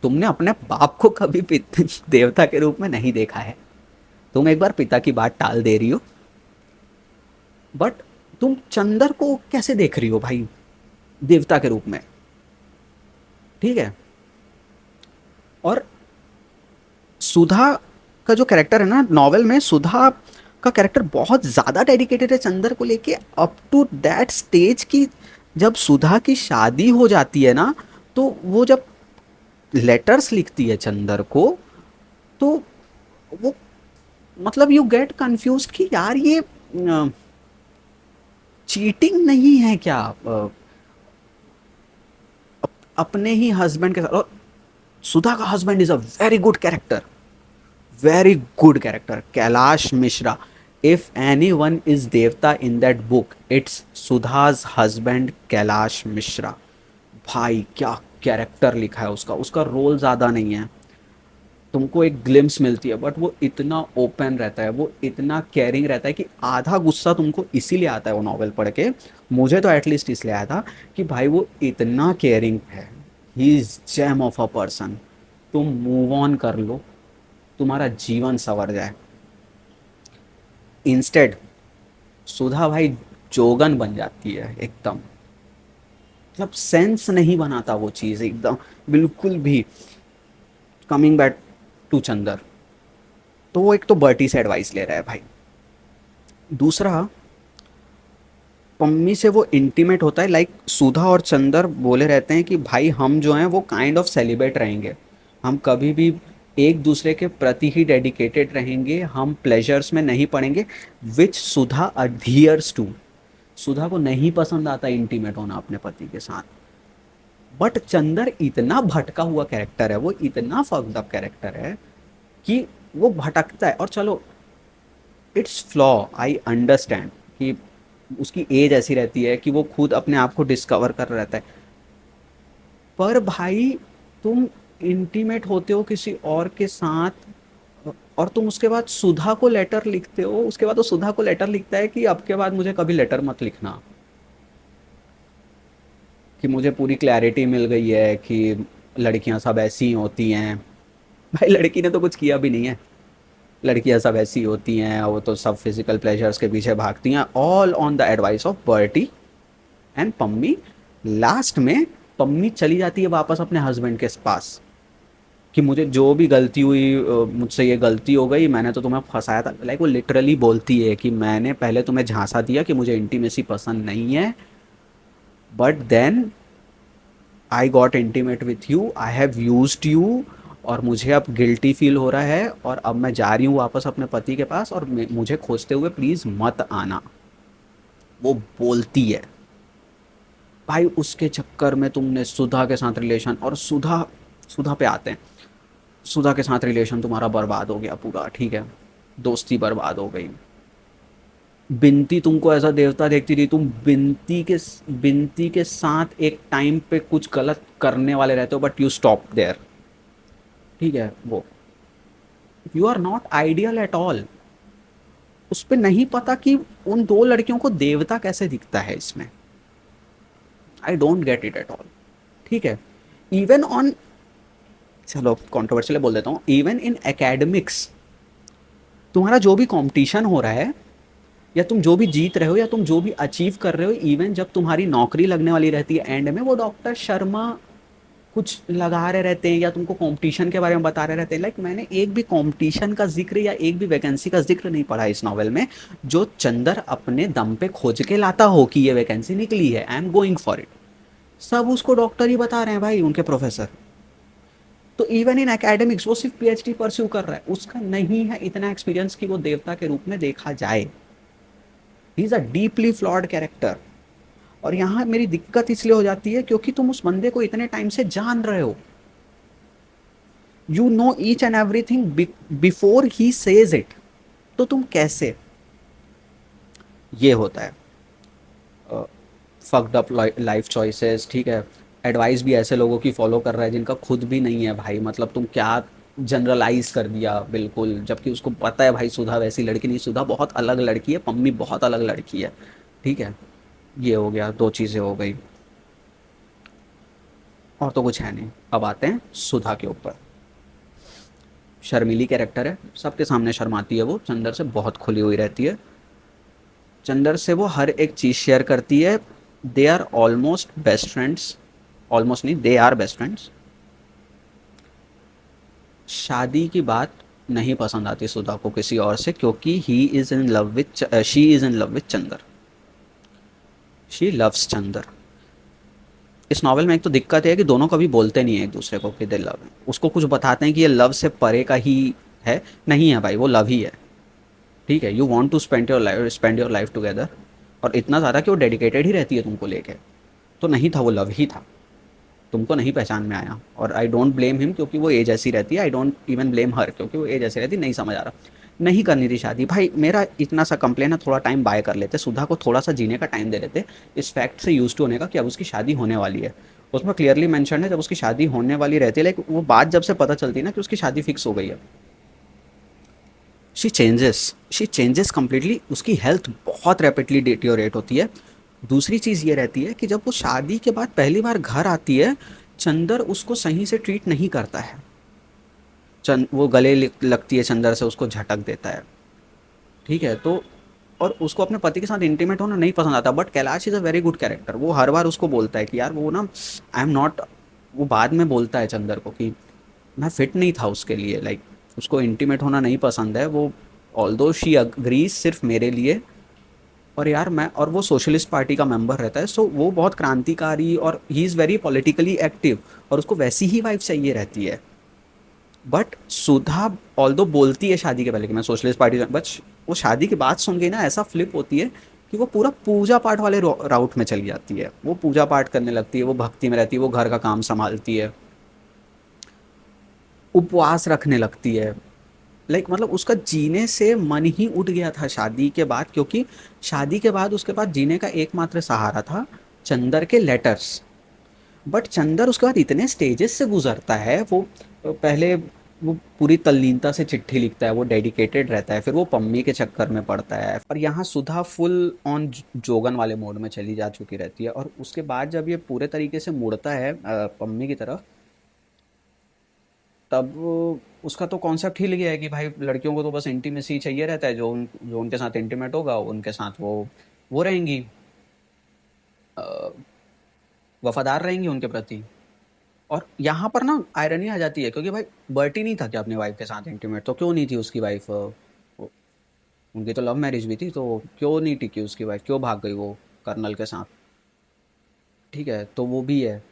S1: तुमने अपने बाप को कभी देवता के रूप में नहीं देखा है, तुम एक बार पिता की बात टाल दे रही हो, बट तुम चंदर को कैसे देख रही हो भाई देवता के रूप में, ठीक है। और सुधा का जो कैरेक्टर है ना नॉवेल में, सुधा का कैरेक्टर बहुत ज़्यादा डेडिकेटेड है चंदर को लेके, अप टू दैट स्टेज की जब सुधा की शादी हो जाती है ना, तो वो जब लेटर्स लिखती है चंदर को, तो वो मतलब यू गेट कंफ्यूज कि यार ये चीटिंग नहीं है क्या, अपने ही हस्बैंड के साथ। और सुधा का husband is a very good character, very good character, Kailash Mishra. If anyone is Devta in that book, it's Sudha's husband Kailash Mishra. भाई क्या कैरेक्टर लिखा है उसका, उसका रोल ज़्यादा नहीं है, तुमको एक ग्लिम्स मिलती है, बट वो इतना ओपन रहता है, वो इतना केयरिंग रहता है कि आधा गुस्सा तुमको इसीलिए आता है वो नॉवेल पढ़ के, मुझे तो एटलीस्ट इसलिए आया था कि भाई वो इतना केयरिंग है, he is gem of a person. तुम मूव ऑन कर लो, तुम्हारा जीवन संवर जाए। इंस्टेड सुधा भाई जोगन बन जाती है एकदम, मतलब सेंस नहीं बनाता वो चीज़ एकदम बिल्कुल भी। कमिंग बैक टू चंदर, तो वो एक तो बर्टी से एडवाइस ले रहा है भाई, दूसरा पम्मी से वो इंटीमेट होता है, लाइक सुधा और चंदर बोले रहते हैं कि भाई हम जो हैं वो काइंड ऑफ सेलिब्रेट रहेंगे, हम कभी भी एक दूसरे के प्रति ही डेडिकेटेड रहेंगे, हम प्लेजर्स में नहीं पड़ेंगे, विच सुधा अडियर्स टू। सुधा को नहीं पसंद आता इंटीमेट होना अपने पति के साथ, बट चंदर इतना भटका हुआ कैरेक्टर है, वो इतना फक्ड अप कैरेक्टर है कि वो भटकता है। और चलो इट्स फ्लॉ, आई अंडरस्टैंड कि उसकी एज ऐसी रहती है कि वो खुद अपने आप को डिस्कवर कर रहता है, पर भाई तुम इंटीमेट होते हो किसी और के साथ, और तुम उसके बाद सुधा को लेटर लिखते हो, उसके बाद वो सुधा को लेटर लिखता है कि अब के बाद मुझे कभी लेटर मत लिखना, कि मुझे पूरी क्लैरिटी मिल गई है कि लड़कियां सब ऐसी ही होती हैं। भाई लड़की ने तो कुछ किया भी नहीं है, लड़कियां सब ऐसी होती हैं, वो तो सब फिजिकल प्लेजर्स के पीछे भागती हैं, all on the advice of Bertie and Pammi. Last में पम्मी चली जाती है वापस अपने हस्बैंड के पास कि मुझे जो भी गलती हुई, मुझसे ये गलती हो गई, मैंने तो तुम्हें फंसाया था, लाइक वो लिटरली बोलती है कि मैंने पहले तुम्हें झांसा दिया कि मुझे इंटीमेसी पसंद नहीं है, but then I got intimate with you, I have used you, और मुझे अब गिल्टी फील हो रहा है, और अब मैं जा रही हूँ वापस अपने पति के पास, और मुझे खोजते हुए प्लीज़ मत आना, वो बोलती है। भाई उसके चक्कर में तुमने सुधा के साथ रिलेशन, और सुधा, सुधा पे आते हैं, सुधा के साथ रिलेशन तुम्हारा बर्बाद हो गया पूरा, ठीक है, दोस्ती बर्बाद हो गई। बिनती तुमको ऐसा देवता देखती थी, तुम बिनती के साथ एक टाइम पे कुछ गलत करने वाले रहते हो, बट यू स्टॉप देयर, ठीक है, वो you are not ideal at all. उस पर नहीं पता कि उन दो लड़कियों को देवता कैसे दिखता है इसमें, आई don't get it at all, ठीक है। इवन ऑन, चलो कॉन्ट्रोवर्शियल बोल देता हूँ, इवन इन एकेडमिक्स तुम्हारा जो भी कंपटीशन हो रहा है, या तुम जो भी जीत रहे हो, या तुम जो भी अचीव कर रहे हो, इवन जब तुम्हारी नौकरी लगने वाली रहती है एंड में, वो डॉक्टर शर्मा कुछ लगा रहे रहते हैं, या तुमको कंपटीशन के बारे में बता रहे रहते हैं। लाइक मैंने एक भी कंपटीशन का जिक्र या एक भी वैकेंसी का जिक्र नहीं पढ़ा इस नॉवेल में जो चंदर अपने दम पे खोज के लाता हो कि ये वैकेंसी निकली है, I am going for it. सब उसको डॉक्टर ही बता रहे हैं भाई, उनके प्रोफेसर। तो इवन इन एकेडमिक्स वो सिर्फ पीएचडी परस्यू कर रहा है, उसका नहीं है इतना एक्सपीरियंस कि वो देवता के रूप में देखा जाए। He is a deeply flawed character. और यहाँ मेरी दिक्कत इसलिए हो जाती है क्योंकि तुम उस बंदे को इतने टाइम से जान रहे हो, you know each and everything before he says it, तो तुम कैसे, ये होता है फक्ड अप लाइफ चॉइसेस, ठीक है। एडवाइस भी ऐसे लोगों की फॉलो कर रहा है जिनका खुद भी नहीं है भाई, मतलब तुम क्या जनरलाइज कर दिया बिल्कुल, जबकि उसको पता है भाई सुधा वैसी लड़की नहीं, सुधा बहुत अलग लड़की है, पम्मी बहुत अलग लड़की है, ठीक है। ये हो गया, दो चीज़ें हो गई, और तो कुछ है नहीं। अब आते हैं सुधा के ऊपर। शर्मीली कैरेक्टर है, सबके सामने शर्माती है, वो चंदर से बहुत खुली हुई रहती है, चंदर से वो हर एक चीज़ शेयर करती है, they are almost best friends, almost नहीं, दे आर बेस्ट फ्रेंड्स। शादी की बात नहीं पसंद आती सुधा को किसी और से, क्योंकि he is in love with, she is in love with Chandar, she loves Chandar. इस नॉवल में एक तो दिक्कत है कि दोनों कभी बोलते नहीं है एक दूसरे को कि दे लव है, उसको कुछ बताते हैं कि ये लव से परे का ही है, नहीं है भाई, वो लव ही है, ठीक है। You want to spend your life together, और इतना ज़्यादा कि वो डेडिकेटेड ही रहती है तुमको लेके, तो नहीं था, वो लव ही था। तुमको नहीं पहचान में आया, और आई डोंट ब्लेम हिम क्योंकि वो एज ऐसी रहती है, आई डोंट इवन ब्लेम हर क्योंकि वो एज ऐसी रहती है, नहीं समझ आ रहा, नहीं करनी थी शादी। भाई मेरा इतना सा कंप्लेन है, थोड़ा टाइम बाय कर लेते, सुधा को थोड़ा सा जीने का टाइम दे लेते, इस फैक्ट से यूज टू होने का कि अब उसकी शादी होने वाली है। उसमें क्लियरली मेंशन है जब उसकी शादी होने वाली रहती है, लाइक वो बात जब से पता चलती है ना कि उसकी शादी फिक्स हो गई है, शी चेंजेस कंप्लीटली, उसकी हेल्थ बहुत रैपिडली डिटेरियोरेट होती है। दूसरी चीज़ ये रहती है कि जब वो शादी के बाद पहली बार घर आती है, चंदर उसको सही से ट्रीट नहीं करता है। वो गले लगती है चंदर से, उसको झटक देता है, ठीक है। तो और उसको अपने पति के साथ इंटीमेट होना नहीं पसंद आता, but Kailash is a very good character, वो हर बार उसको बोलता है कि यार वो ना, आई एम नॉट, वो बाद में बोलता है चंदर को कि मैं फिट नहीं था उसके लिए, लाइक उसको इंटीमेट होना नहीं पसंद है वो, ऑल्दो शी अग्रीज सिर्फ मेरे लिए। और यार मैं, और वो सोशलिस्ट पार्टी का मेंबर रहता है, सो वो बहुत क्रांतिकारी और he is very politically active, और उसको वैसी ही वाइफ चाहिए रहती है। बट सुधा ऑल्दो बोलती है शादी के पहले कि मैं सोशलिस्ट पार्टी, बट वो शादी के बाद सुन के ना ऐसा फ्लिप होती है कि वो पूरा पूजा पाठ वाले राउट में चली जाती है, वो पूजा पाठ करने लगती है, वो भक्ति में रहती है, वो घर का काम संभालती है, उपवास रखने लगती है। मतलब उसका जीने से मन ही उठ गया था शादी के बाद, क्योंकि शादी के बाद उसके पास जीने का एकमात्र सहारा था चंदर के लेटर्स। बट चंदर उसके बाद इतने स्टेजेस से गुजरता है, वो पहले वो पूरी तल्लीनता से चिट्ठी लिखता है, वो डेडिकेटेड रहता है, फिर वो पम्मी के चक्कर में पड़ता है, और यहाँ सुधा फुल ऑन जोगन वाले मोड में चली जा चुकी रहती है। और उसके बाद जब ये पूरे तरीके से मुड़ता है पम्मी की तरफ, तब उसका तो कॉन्सेप्ट हिल गया है कि भाई लड़कियों को तो बस इंटीमेसी चाहिए रहता है, जो उनके साथ इंटीमेट होगा उनके साथ वो रहेंगी, वफादार रहेंगी उनके प्रति। और यहाँ पर ना आयरनी आ जाती है, क्योंकि भाई बर्टी नहीं था क्या अपनी वाइफ के साथ इंटीमेट, तो क्यों नहीं थी उसकी वाइफ, उनकी तो लव मैरिज भी थी, तो क्यों नहीं टिकी उसकी वाइफ, क्यों भाग गई वो कर्नल के साथ, ठीक है। तो वो भी है,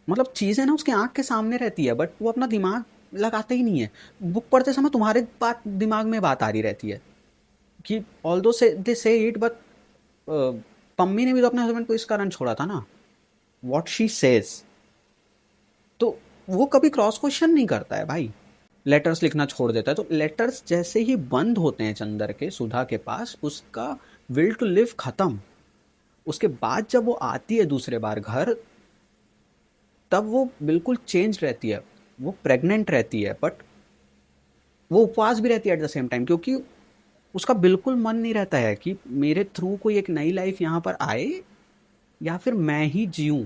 S1: मतलब चीज़ें ना उसके आँख के सामने रहती है, बट वो अपना दिमाग लगाते ही नहीं है। बुक पढ़ते समय तुम्हारे बात दिमाग में बात आ रही रहती है कि ऑल्दो से दे से इट, बट पम्मी ने भी तो अपने हस्बैंड को इस कारण छोड़ा था ना, व्हाट शी सेज। तो वो कभी क्रॉस क्वेश्चन नहीं करता है भाई, लेटर्स लिखना छोड़ देता है। तो लेटर्स जैसे ही बंद होते हैं चंदर के सुधा के पास, उसका विल टू लिव खत्म। उसके बाद जब वो आती है दूसरे बार घर, तब वो बिल्कुल चेंज रहती है, वो प्रेग्नेंट रहती है, बट वो उपवास भी रहती है एट द सेम टाइम, क्योंकि उसका बिल्कुल मन नहीं रहता है कि मेरे थ्रू कोई एक नई लाइफ यहाँ पर आए या फिर मैं ही जीऊँ,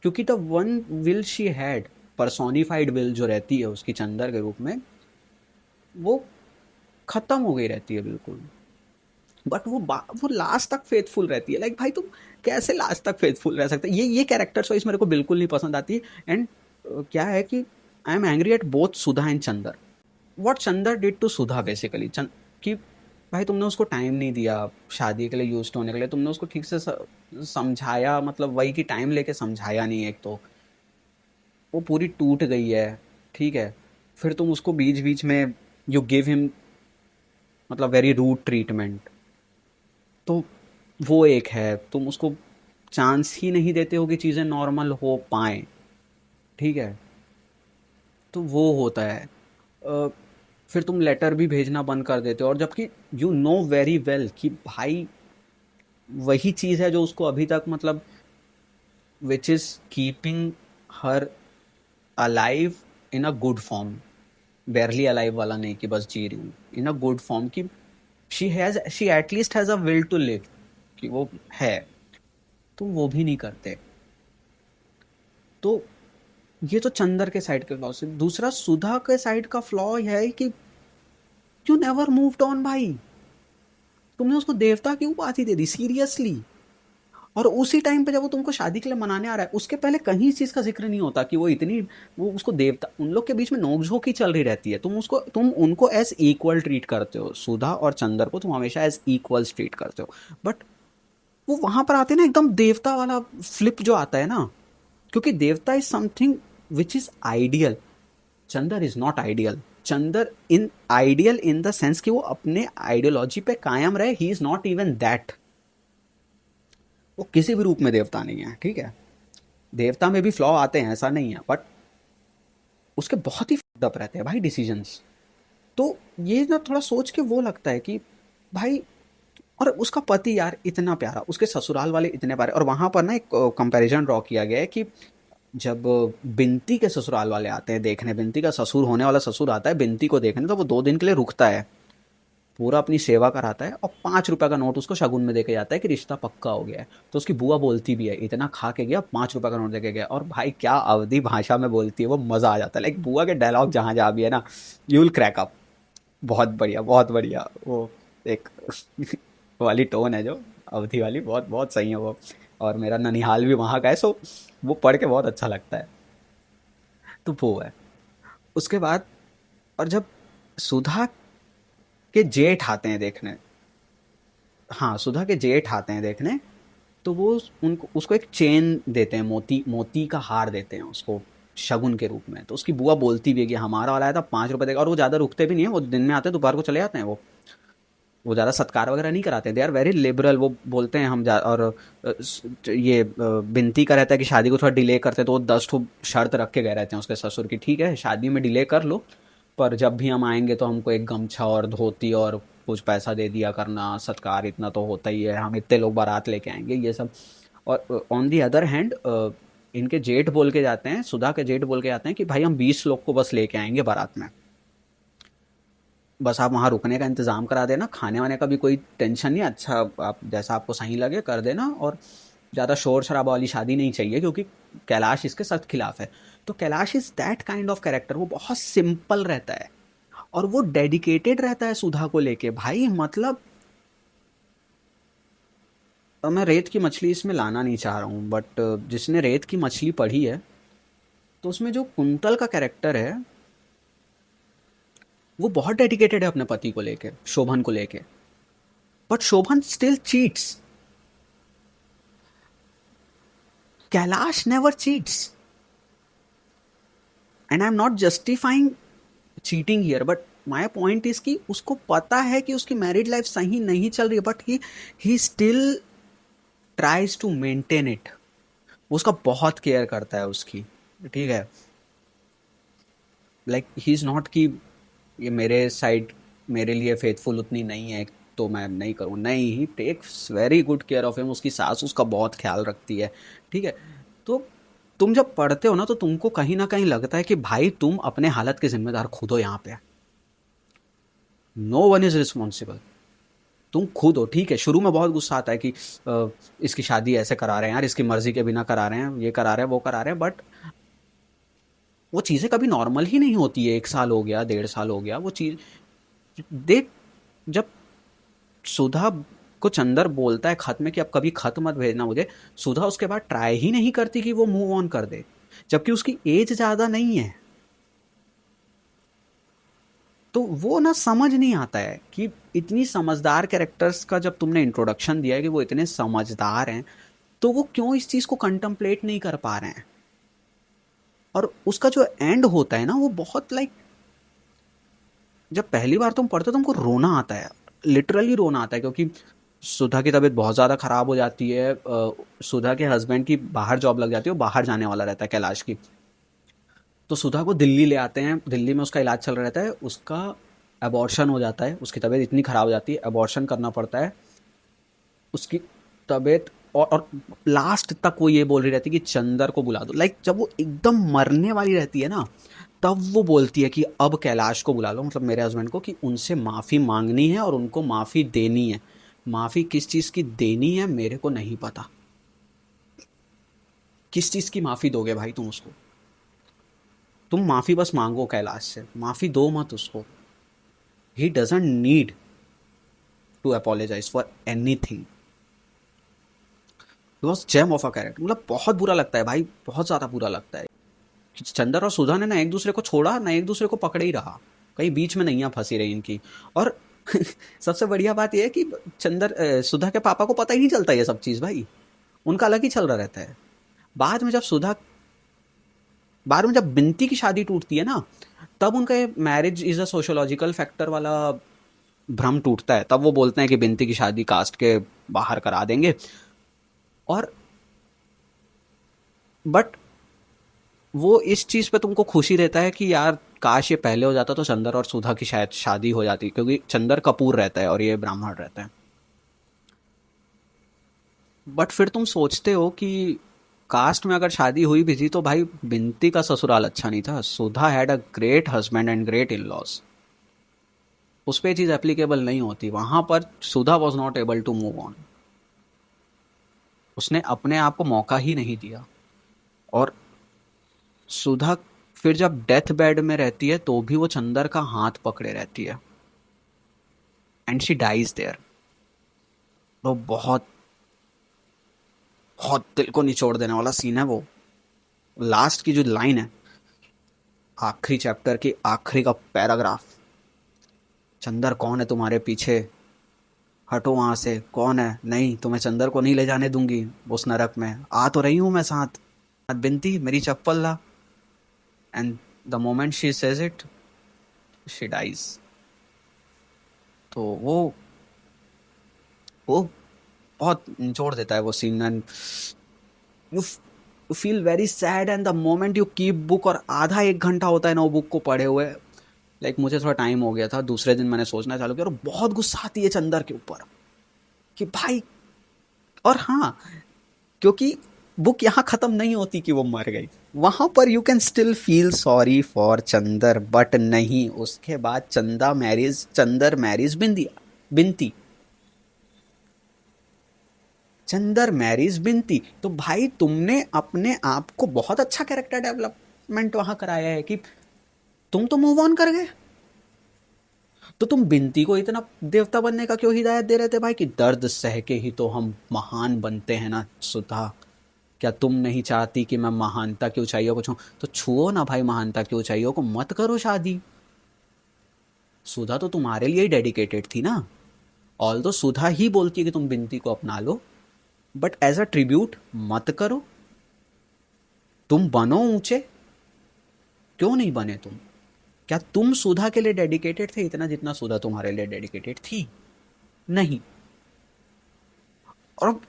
S1: क्योंकि the one will she had, personified will जो रहती है उसकी चंदर के रूप में, वो खत्म हो गई रहती है बिल्कुल। बट वो लास्ट तक फेथफुल रहती है, लाइक भाई तुम कैसे लास्ट तक फेथफुल रह सकते, ये कैरेक्टर चॉइस मेरे को बिल्कुल नहीं पसंद आती। एंड क्या है कि I am angry at both Sudha and Chandar, what Chandar did to Sudha basically, कि भाई तुमने उसको टाइम नहीं दिया शादी के लिए यूज होने के लिए, तुमने उसको ठीक से समझाया, मतलब वही की टाइम लेके समझाया नहीं, एक तो वो पूरी टूट गई है, ठीक है। फिर तुम उसको बीच बीच में यू गिव हिम, मतलब वेरी रूड ट्रीटमेंट, तो वो एक है, तुम उसको चांस ही नहीं देते हो कि चीज़ें नॉर्मल हो पाएँ, ठीक है। तो वो होता है। फिर तुम लेटर भी भेजना बंद कर देते हो, और जबकि यू नो वेरी वेल कि भाई वही चीज़ है जो उसको अभी तक, मतलब which is keeping her alive in a good form, barely alive वाला नहीं कि बस जी रही हूँ, इन अ गुड फॉर्म, कि she at least has a will to live, कि वो है, तुम वो भी नहीं करते। तो ये तो चंदर के साइड के फ्लॉ से, दूसरा सुधा के साइड का फ्लॉ यह है कि यू नेवर मूव्ड ऑन भाई, तुमने उसको देवता की उपाधि दे दी सीरियसली। और उसी टाइम पे जब वो तुमको शादी के लिए मनाने आ रहा है, उसके पहले कहीं इस चीज का जिक्र नहीं होता कि वो इतनी, वो उसको देवता, उन लोग के बीच में नोकझोंक ही चल रही रहती है, तुम उनको एज इक्वल ट्रीट करते हो, सुधा और चंदर को तुम हमेशा एज इक्वल ट्रीट करते हो। बट वो वहां पर आते हैं ना, एकदम देवता वाला फ्लिप जो आता है ना, क्योंकि देवता is something which is ideal, Chandar is not ideal. Chandar in ideal in the sense कि वो अपने आइडियोलॉजी पे कायम रहे, he is not even that, वो किसी भी रूप में देवता नहीं है, ठीक है। देवता में भी फ्लॉ आते हैं, ऐसा नहीं है, बट उसके बहुत ही fucked up रहते हैं भाई डिसीजंस। तो ये ना थोड़ा सोच के वो लगता है कि भाई, और उसका पति यार इतना प्यारा, उसके ससुराल वाले इतने प्यारे। और वहां पर ना एक कंपैरिजन ड्रॉ किया गया है कि जब बिनती के ससुराल वाले आते हैं देखने, बिनती का ससुर होने वाला ससुर आता है बिनती को देखने, तो वो 2 दिन के लिए रुकता है, पूरा अपनी सेवा कराता है और 5 रुपए का नोट उसको शगुन में देके जाता है कि रिश्ता पक्का हो गया है। तो उसकी बुआ बोलती भी है, इतना खा के गया, 5 रुपए का नोट देके गया। और भाई क्या अवधि भाषा में बोलती है वो, मजा आ जाता है। लाइक बुआ के डायलॉग जहाँ जहाँ भी है ना, यू विल क्रैक अप। बहुत बढ़िया, बहुत बढ़िया वो एक वाली टोन है जो अवधि वाली, बहुत बहुत सही है वो। और मेरा ननिहाल भी वहाँ का है, सो वो पढ़ के बहुत अच्छा लगता है। तो वो है। उसके बाद, और जब सुधा के जेठ आते हैं देखने, हाँ सुधा के जेठ आते हैं देखने, तो वो उनको उसको एक चेन देते हैं, मोती मोती का हार देते हैं उसको शगुन के रूप में। तो उसकी बुआ बोलती भी है कि हमारा वाला आया था, 5 रुपए देगा। और वो ज़्यादा रुकते भी नहीं है, वो दिन में आते हैं दोपहर को चले जाते हैं। वो ज़्यादा सत्कार वगैरह नहीं कराते, दे आर वेरी लिबरल। वो बोलते हैं और ये बिनती का रहता है कि शादी को थोड़ा डिले करते हैं, तो वो 10 ठो शर्त रख के गए रहते हैं उसके ससुर की, ठीक है शादी में डिले कर लो, पर जब भी हम आएंगे तो हमको एक गमछा और धोती और कुछ पैसा दे दिया करना, सत्कार इतना तो होता ही है, हम इतने लोग बारात लेके आएंगे, ये सब। और ऑन दी अदर हैंड इनके जेठ बोल के जाते हैं, सुधा के जेठ बोल के जाते हैं कि भाई हम 20 लोग को बस लेके आएंगे बारात में, बस आप वहाँ रुकने का इंतज़ाम करा देना, खाने वाने का भी कोई टेंशन नहीं, अच्छा आप जैसा आपको सही लगे कर देना। और ज़्यादा शोर शराबा वाली शादी नहीं चाहिए, क्योंकि कैलाश इसके सख्त खिलाफ है। तो Kailash is that kind of character, वो बहुत सिंपल रहता है और वो डेडिकेटेड रहता है सुधा को लेके भाई। मतलब मैं रेत की मछली इसमें लाना नहीं चाह रहा हूँ, बट जिसने रेत की मछली पढ़ी है, तो उसमें जो कुंतल का कैरेक्टर है, वो बहुत डेडिकेटेड है अपने पति को लेके, शोभन को लेके। But Shobhan still cheats, Kailash never cheats. And I am not justifying cheating here, but my point is कि उसको पता है कि उसकी मैरिड लाइफ सही नहीं चल रही है, but he still tries to maintain it. उसका बहुत केयर करता है उसकी, ठीक है। लाइक ही इज नॉट कि ये मेरे साइड मेरे लिए फेथफुल उतनी नहीं है तो मैं नहीं करूँ, नहीं, he takes very good care of him. उसकी सास उसका बहुत ख्याल रखती है, ठीक है। तो तुम जब पढ़ते हो ना, तो तुमको कहीं ना कहीं लगता है कि भाई तुम अपने हालत के जिम्मेदार खुद हो यहाँ पे, नो वन इज रिस्पॉन्सिबल, तुम खुद हो, ठीक है। शुरू में बहुत गुस्सा आता है कि इसकी शादी ऐसे करा रहे हैं यार, इसकी मर्जी के बिना करा रहे हैं, ये करा रहे हैं वो करा रहे हैं, बट वो चीज़ें कभी नॉर्मल ही नहीं होती है। 1 साल हो गया, 1.5 साल हो गया, वो चीज़ देख, जब सुधा को चंदर बोलता है खत में कि अब कभी खत मत भेजना मुझे, सुधा उसके बाद ट्राई ही नहीं करती कि वो मूव ऑन कर दे, जबकि उसकी एज ज़्यादा नहीं है। तो वो ना समझ नहीं आता है कि इतनी समझदार कैरेक्टर्स का जब तुमने इंट्रोडक्शन दिया है कि वो इतने समझदार हैं, तो वो क्यों इस चीज़ को कंtemplate नहीं कर पा रहे हैं। और उसका जो एंड होता है ना, वो बहुत लाइक, जब पहली बार तुम पढ़ते हो तुमको रोना आता है, लिटरली रोना आता है, क्योंकि सुधा की तबीयत बहुत ज़्यादा ख़राब हो जाती है। सुधा के हस्बैंड की बाहर जॉब लग जाती है, वो बाहर जाने वाला रहता है कैलाश की। तो सुधा को दिल्ली ले आते हैं, दिल्ली में उसका इलाज चल रहा रहता है, उसका अबॉर्शन हो जाता है, उसकी तबीयत इतनी ख़राब हो जाती है, अबॉर्शन करना पड़ता है। उसकी तबीयत, और लास्ट तक वो ये बोल रही रहती है कि चंदर को बुला दो। लाइक जब वो एकदम मरने वाली रहती है ना, तब वो बोलती है कि अब कैलाश को बुला लो, मतलब मेरे हस्बैंड को, कि उनसे माफ़ी मांगनी है और उनको माफ़ी देनी है। माफ़ी किस चीज़ की देनी है मेरे को नहीं पता, किस चीज़ की माफ़ी दोगे भाई तुम उसको। तुम माफ़ी बस मांगो कैलाश से, माफ़ी दो मत उसको। He doesn't need to apologise for anything. Was gem of a character. मतलब बहुत बुरा लगता है भाई, बहुत ज़्यादा बुरा लगता है कि चंदर और सुधा ने ना एक दूसरे को छोड़ा, ना एक दूसरे को पकड़े ही रहा, कहीं बीच में नैया फंसी रही इनकी। और सबसे बढ़िया बात यह है कि सुधा के पापा को पता ही नहीं चलता ये सब चीज़ भाई, उनका अलग ही चल रहा रहता है। बाद में जब सुधा बाद में जब बिनती की शादी टूटती है ना, तब उनका ये marriage is a sociological factor वाला भ्रम टूटता है। तब वो बोलते हैं कि बिनती की शादी कास्ट के बाहर करा देंगे। और बट वो इस चीज़ पे तुमको खुशी रहता है कि यार काश ये पहले हो जाता तो चंदर और सुधा की शायद शादी हो जाती, क्योंकि चंदर कपूर रहता है और ये ब्राह्मण रहता है। बट फिर तुम सोचते हो कि कास्ट में अगर शादी हुई भी थी तो भाई बिनती का ससुराल अच्छा नहीं था। Sudha had a great husband and great in laws. उस पर चीज़ एप्लीकेबल नहीं होती वहां पर। Sudha was not able to move on. उसने अपने आप को मौका ही नहीं दिया। और सुधा फिर जब डेथ बेड में रहती है तो भी वो चंदर का हाथ पकड़े रहती है, एंड शी डाइज देयर। वो बहुत बहुत दिल को निचोड़ देने वाला सीन है वो। लास्ट की जो लाइन है, आखिरी चैप्टर की आखिरी का पैराग्राफ, चंदर कौन है तुम्हारे पीछे, हटो वहां से, कौन है, नहीं तुम्हें चंदर को नहीं ले जाने दूंगी उस नरक में, आ तो रही हूं मैं साथ, बिनती मेरी चप्पल ला। And the moment she says it, she dies. तो वो बहुत निचोड़ देता है वो सीन। And you feel very sad. And the moment you keep book, और आधा एक घंटा होता है ना वो बुक को पढ़े हुए, लाइक मुझे थोड़ा टाइम हो गया था, दूसरे दिन मैंने सोचना चालू किया और बहुत गुस्सा आती है चंदर के ऊपर कि भाई। और हाँ, क्योंकि बुक यहाँ खत्म नहीं होती कि वो मर गई, वहां पर you can still feel sorry for Chandar, but नहीं, उसके बाद चंदर मैरिज बिंदिया, बिनती। चंदर मैरिज बिनती। तो भाई तुमने अपने आप को बहुत अच्छा कैरेक्टर डेवलपमेंट वहां कराया है कि तुम तो मूव ऑन कर गए। तो तुम बिनती को इतना देवता बनने का क्यों हिदायत दे रहे थे भाई कि दर्द सह के ही तो हम महान बनते हैं ना सुधा। क्या तुम नहीं चाहती कि मैं महानता की ऊंचाइयों को छूऊं? तो छुओ ना भाई महानता की ऊंचाइयों को, मत करो शादी। सुधा तो तुम्हारे लिए ही डेडिकेटेड थी ना। ऑल दो सुधा ही बोलती है कि तुम बिनती को अपना लो, बट एज अ ट्रिब्यूट मत करो। तुम बनो ऊंचे, क्यों नहीं बने तुम? क्या तुम सुधा के लिए डेडिकेटेड थे इतना जितना सुधा तुम्हारे लिए डेडिकेटेड थी? नहीं। और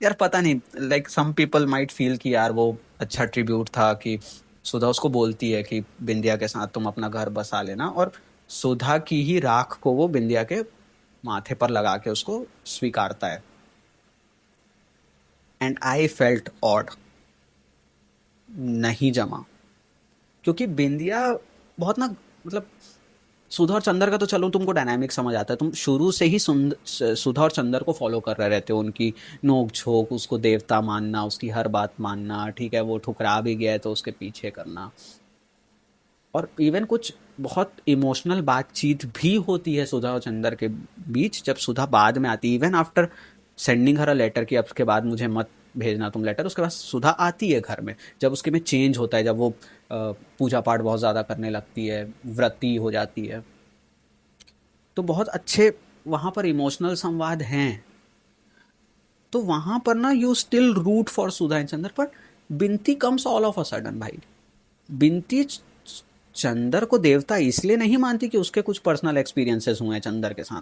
S1: यार पता नहीं, like some people might feel कि यार वो अच्छा ट्रिब्यूट था कि सुधा उसको बोलती है कि बिंदिया के साथ तुम अपना घर बसा लेना, और सुधा की ही राख को वो बिंदिया के माथे पर लगा के उसको स्वीकारता है। एंड आई फेल्ट ऑड, नहीं जमा। क्योंकि बिंदिया बहुत ना, मतलब सुधा और चंदर का तो चलो तुमको डायनामिक समझ आता है, तुम शुरू से ही सुधा और चंदर को फॉलो कर रहे रहते हो, उनकी नोक झोंक, उसको देवता मानना, उसकी हर बात मानना, ठीक है वो ठुकरा भी गया है तो उसके पीछे करना। और इवन कुछ बहुत इमोशनल बातचीत भी होती है सुधा और चंदर के बीच, जब सुधा बाद में आती है, even after sending her a letter कि अब उसके बाद मुझे मत भेजना तुम लेटर, उसके बाद सुधा आती है घर में, जब उसके में चेंज होता है, जब वो पूजा पाठ बहुत ज़्यादा करने लगती है, व्रती हो जाती है। तो बहुत अच्छे वहाँ पर इमोशनल संवाद हैं। तो वहाँ पर ना you still root for Sudha and Chandar, पर Binti comes all of a sudden भाई। बिनती चंदर को देवता इसलिए नहीं मानती कि उसके कुछ पर्सनल एक्सपीरियंसेस हुए हैं चंदर के साथ।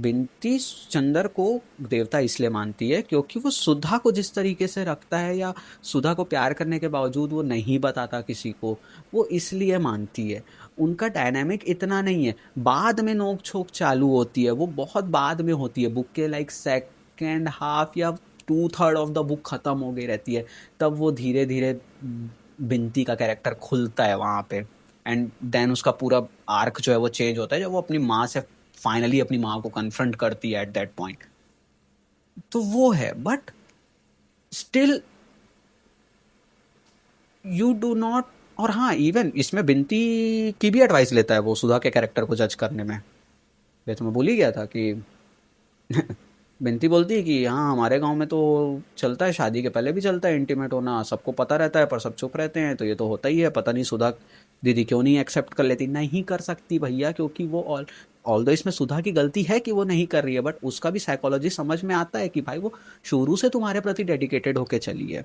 S1: बिनती चंदर को देवता इसलिए मानती है क्योंकि वो सुधा को जिस तरीके से रखता है, या सुधा को प्यार करने के बावजूद वो नहीं बताता किसी को, वो इसलिए मानती है। उनका डायनामिक इतना नहीं है। बाद में नोक छोक चालू होती है, वो बहुत बाद में होती है, बुक के लाइक सेकेंड हाफ या 2/3 ऑफ द बुक खत्म हो गई रहती है, तब वो धीरे धीरे बिनती का कैरेक्टर खुलता है वहाँ पे। एंड देन उसका पूरा आर्क जो है वो चेंज होता है जब वो अपनी माँ से फाइनली अपनी माँ को कन्फ्रंट करती है एट दैट पॉइंट। तो वो है, but still you do not. और हाँ, इवन इसमें बिनती की भी एडवाइस लेता है वो सुधा के कैरेक्टर को जज करने में। ये तो मैं भूल ही गया था कि बिनती बोलती है कि हाँ हमारे गांव में तो चलता है, शादी के पहले भी चलता है इंटीमेट होना, सबको पता रहता है पर सब चुप रहते हैं, तो ये तो होता ही है, पता नहीं सुधा दीदी क्यों नहीं एक्सेप्ट कर लेती। नहीं कर सकती भैया, क्योंकि वो ऑल दो इसमें सुधा की गलती है कि वो नहीं कर रही है, बट उसका भी साइकोलॉजी समझ में आता है कि भाई वो शुरू से तुम्हारे प्रति डेडिकेटेड होके चली है।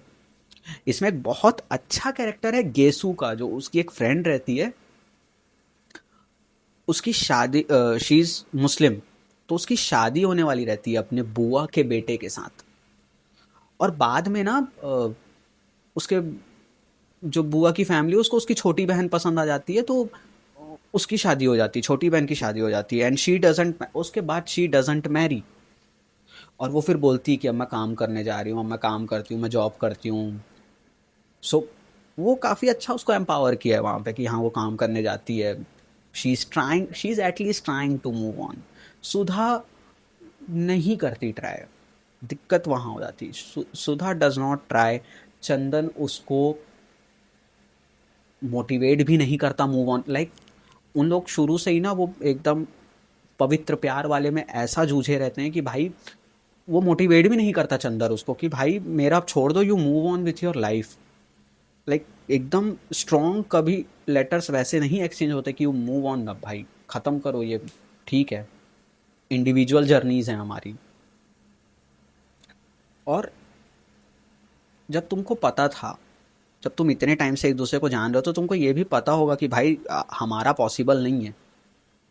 S1: इसमें एक बहुत अच्छा कैरेक्टर है गेसू का, जो उसकी एक फ्रेंड रहती है, उसकी शादी, शी इज मुस्लिम, तो उसकी शादी होने वाली रहती है अपने बुआ के बेटे के साथ। और बाद में ना उसके जो बुआ की फैमिली है उसको उसकी छोटी बहन पसंद आ जाती है, तो उसकी शादी हो जाती है, छोटी बहन की शादी हो जाती है, एंड शी डजंट, उसके बाद शी डजंट मैरी। और वो फिर बोलती है कि अब मैं काम करने जा रही हूँ, अब मैं काम करती हूँ, मैं जॉब करती हूँ। सो वो काफ़ी अच्छा उसको एम्पावर किया है वहाँ पे कि हाँ वो काम करने जाती है। She is at least trying to move on. Sudha नहीं करती ट्राई, दिक्कत वहाँ हो जाती है। Sudha does not try. Chandan उसको मोटिवेट भी नहीं करता मूव ऑन। लाइक उन लोग शुरू से ही ना वो एकदम पवित्र प्यार वाले में ऐसा जूझे रहते हैं कि भाई वो मोटिवेट भी नहीं करता चंदर उसको कि भाई मेरा अब छोड़ दो, you move on with your life. Like एकदम स्ट्रॉन्ग कभी लेटर्स वैसे नहीं एक्सचेंज होते कि यू मूव ऑन, अब भाई ख़त्म करो ये, ठीक है, इंडिविजुअल जर्नीज हैं हमारी। और जब तुमको पता था, जब तुम इतने टाइम से एक दूसरे को जान रहे हो, तो तुमको ये भी पता होगा कि भाई हमारा पॉसिबल नहीं है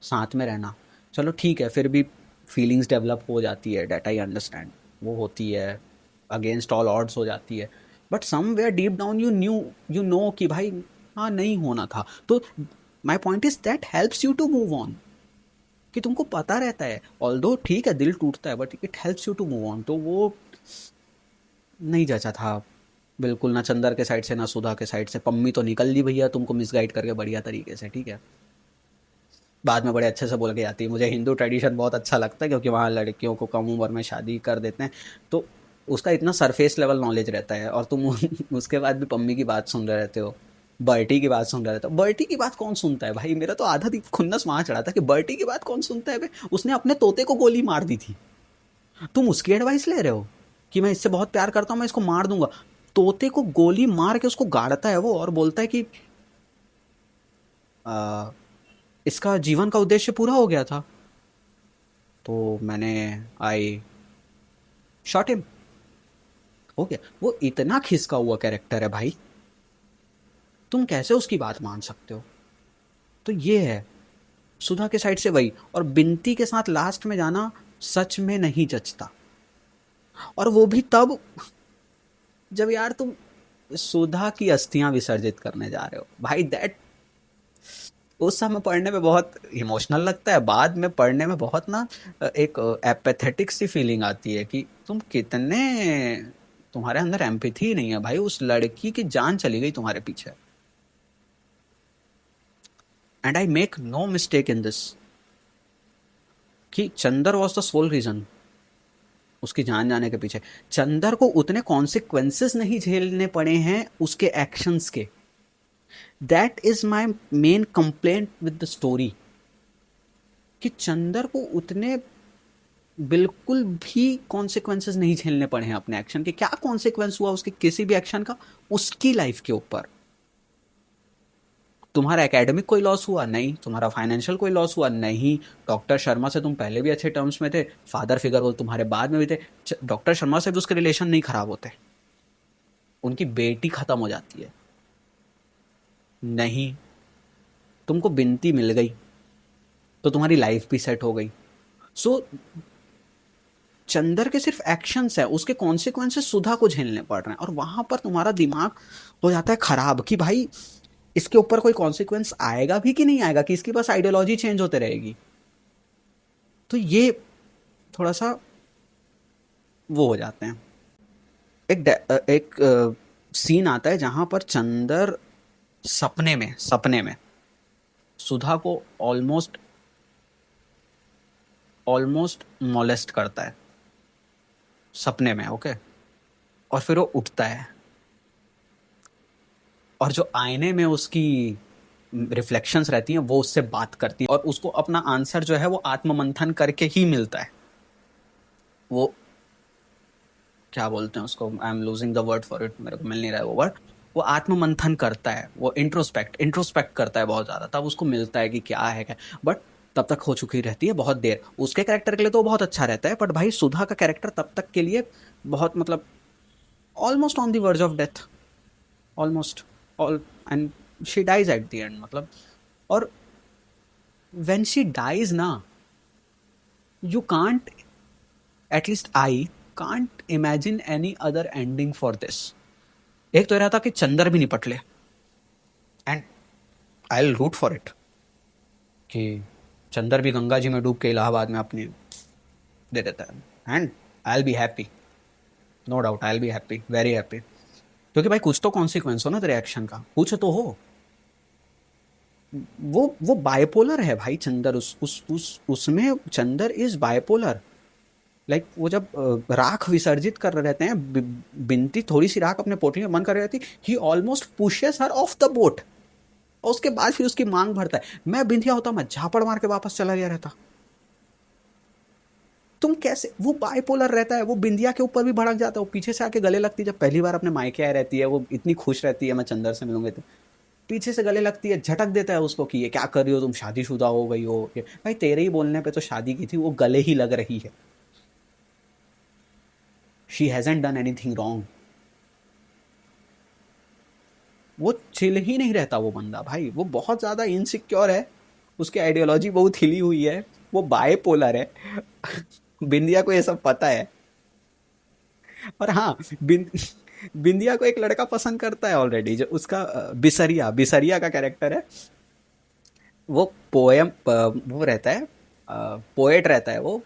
S1: साथ में रहना। चलो ठीक है, फिर भी फीलिंग्स डेवलप हो जाती है, डेट आई अंडरस्टैंड, वो होती है, अगेंस्ट ऑल ऑड्स हो जाती है। But somewhere deep down you know कि भाई हाँ नहीं होना था। तो my point is that helps you to move on, कि तुमको पता रहता है, ऑल्दो ठीक है दिल टूटता है, but it helps you to move on. तो वो नहीं जचा था बिल्कुल, ना चंदर के साइड से ना सुधा के साइड से। पम्मी तो निकल ली भैया तुमको मिसगाइड करके बढ़िया तरीके से, ठीक है, बाद में बड़े अच्छे से बोल के जाती है। मुझे हिंदू ट्रेडिशन बहुत अच्छा लगता है क्योंकि वहाँ लड़कियों को कम उम्र में शादी कर देते हैं, तो उसका इतना सरफेस लेवल नॉलेज रहता है, और तुम उसके बाद भी पम्मी की बात सुन रहे रहते हो, बर्टी की बात सुन रहे रहते हो। बर्टी की बात कौन सुनता है भाई? मेरा तो आधा खुन्नस वहाँ चढ़ा था कि बर्टी की बात कौन सुनता है बे? उसने अपने तोते को गोली मार दी थी, तुम उसकी एडवाइस ले रहे हो कि मैं इससे बहुत प्यार करता हूँ, मैं इसको मार दूंगा। तोते को गोली मार के उसको गाड़ता है वो, और बोलता है कि आ, इसका जीवन का उद्देश्य पूरा हो गया था, तो मैंने आई शॉट हिम, हो गया। वो इतना खिसका हुआ कैरेक्टर है भाई, तुम कैसे उसकी बात मान सकते हो? तो ये है सुधा के साइड से वही, और बिनती के साथ लास्ट में जाना सच में नहीं जचता। और वो भी तब जब यार तुम सुधा की अस्थियां विसर्जित करने जा रहे हो भाई, दैट उस समय पढ़ने में बहुत इमोशनल लगता है, बाद में पढ़ने में बहुत ना एक एपेथेटिक सी फीलिंग आती है कि तुम कितने, तुम्हारे अंदर एम्पैथी नहीं है भाई, उस लड़की की जान चली गई तुम्हारे पीछे। And I make no mistake in this कि Chandar was the sole reason उसकी जान जाने के पीछे। चंदर को उतने कॉन्सिक्वेंसेस नहीं झेलने पड़े हैं उसके एक्शंस के। That is my main complaint with the story, कि चंदर को उतने बिल्कुल भी कॉन्सिक्वेंसेस नहीं झेलने पड़े हैं अपने एक्शन के। क्या कॉन्सिक्वेंस हुआ उसके किसी भी एक्शन का उसकी लाइफ के ऊपर? तुम्हारा एकेडमिक कोई लॉस हुआ नहीं, तुम्हारा फाइनेंशियल कोई लॉस हुआ नहीं। डॉक्टर शर्मा से तुम पहले भी अच्छे टर्म्स में थे, फादर फिगर वो तुम्हारे बाद में भी थे। डॉक्टर शर्मा से भी उसके रिलेशन नहीं खराब होते। उनकी बेटी खत्म हो जाती है नहीं, तुमको बिनती मिल गई तो तुम्हारी लाइफ भी सेट हो गई। सो चंदर के सिर्फ एक्शंस है, उसके कॉन्सिक्वेंसेस सुधा को झेलने पड़ रहे हैं, और वहां पर तुम्हारा दिमाग हो जाता है खराब कि भाई इसके ऊपर कोई कॉन्सिक्वेंस आएगा भी कि नहीं आएगा, कि इसकी बस आइडियोलॉजी चेंज होते रहेगी। तो ये थोड़ा सा वो हो जाते हैं। एक सीन आता है जहां पर चंदर सपने में सुधा को ऑलमोस्ट ऑलमोस्ट मोलेस्ट करता है सपने में, ओके। और फिर वो उठता है, और जो आईने में उसकी रिफ्लेक्शंस रहती हैं वो उससे बात करती हैं, और उसको अपना आंसर जो है वो आत्ममंथन करके ही मिलता है। वो क्या बोलते हैं उसको, I am losing the word for it, मेरे को मिल नहीं रहा है वो वर्ड। वो आत्ममंथन करता है, वो इंट्रोस्पेक्ट करता है बहुत ज़्यादा, तब उसको मिलता है कि क्या है क्या। बट तब तक हो चुकी रहती है बहुत देर। उसके कैरेक्टर के लिए तो बहुत अच्छा रहता है, बट भाई सुधा का कैरेक्टर तब तक के लिए बहुत मतलब almost on the verge of death, almost all, and she dies at the end मतलब। और व्हेन शी डाइज ना, you can't, at least I can't imagine any other ending for this. एक तो ये रहता कि चंदर भी निपट ले, and I will root for it कि चंदर भी गंगा जी में डूब के इलाहाबाद में अपनी दे देता है, and I will be happy, no doubt I will be happy, very happy. क्योंकि भाई कुछ तो कॉन्सिक्वेंस हो ना तेरे एक्शन का, कुछ तो हो। वो बायपोलर है भाई चंदर, उस उसमें चंदर इज बायपोलर। लाइक वो जब राख विसर्जित कर रहे रहते हैं, बिनती थोड़ी सी राख अपने पोटली में बंद कर रही रहती, he almost pushes her off the boat, और उसके बाद फिर उसकी मांग भरता है। मैं बिंदिया होता, मैं झापड़ मार के वापस चला गया रहता। तुम कैसे, वो बाइपोलर रहता है, वो बिंदिया के ऊपर भी भड़क जाता है, वो पीछे से आके गले लगती है। जब पहली बार अपने मायके आए रहती है, वो इतनी खुश रहती है मैं चंदर से मिलूंगी, तो पीछे से गले लगती है, झटक देता है उसको कि ये क्या कर रही हो तुम, शादीशुदा हो गई हो। भाई तेरे ही बोलने पे तो शादी की थी, वो गले ही लग रही है। She hasn't done anything wrong. वो चिल ही नहीं रहता वो बंदा भाई, वो बहुत ज़्यादा इनसिक्योर है, उसकी आइडियोलॉजी बहुत हिली हुई है, वो बायपोलर है। बिंदिया को ये सब पता है। और हाँ, बिंदिया को एक लड़का पसंद करता है ऑलरेडी, जो उसका बिसरिया बिसरिया का कैरेक्टर है। वो पोएम, वो रहता है, पोएट रहता है वो,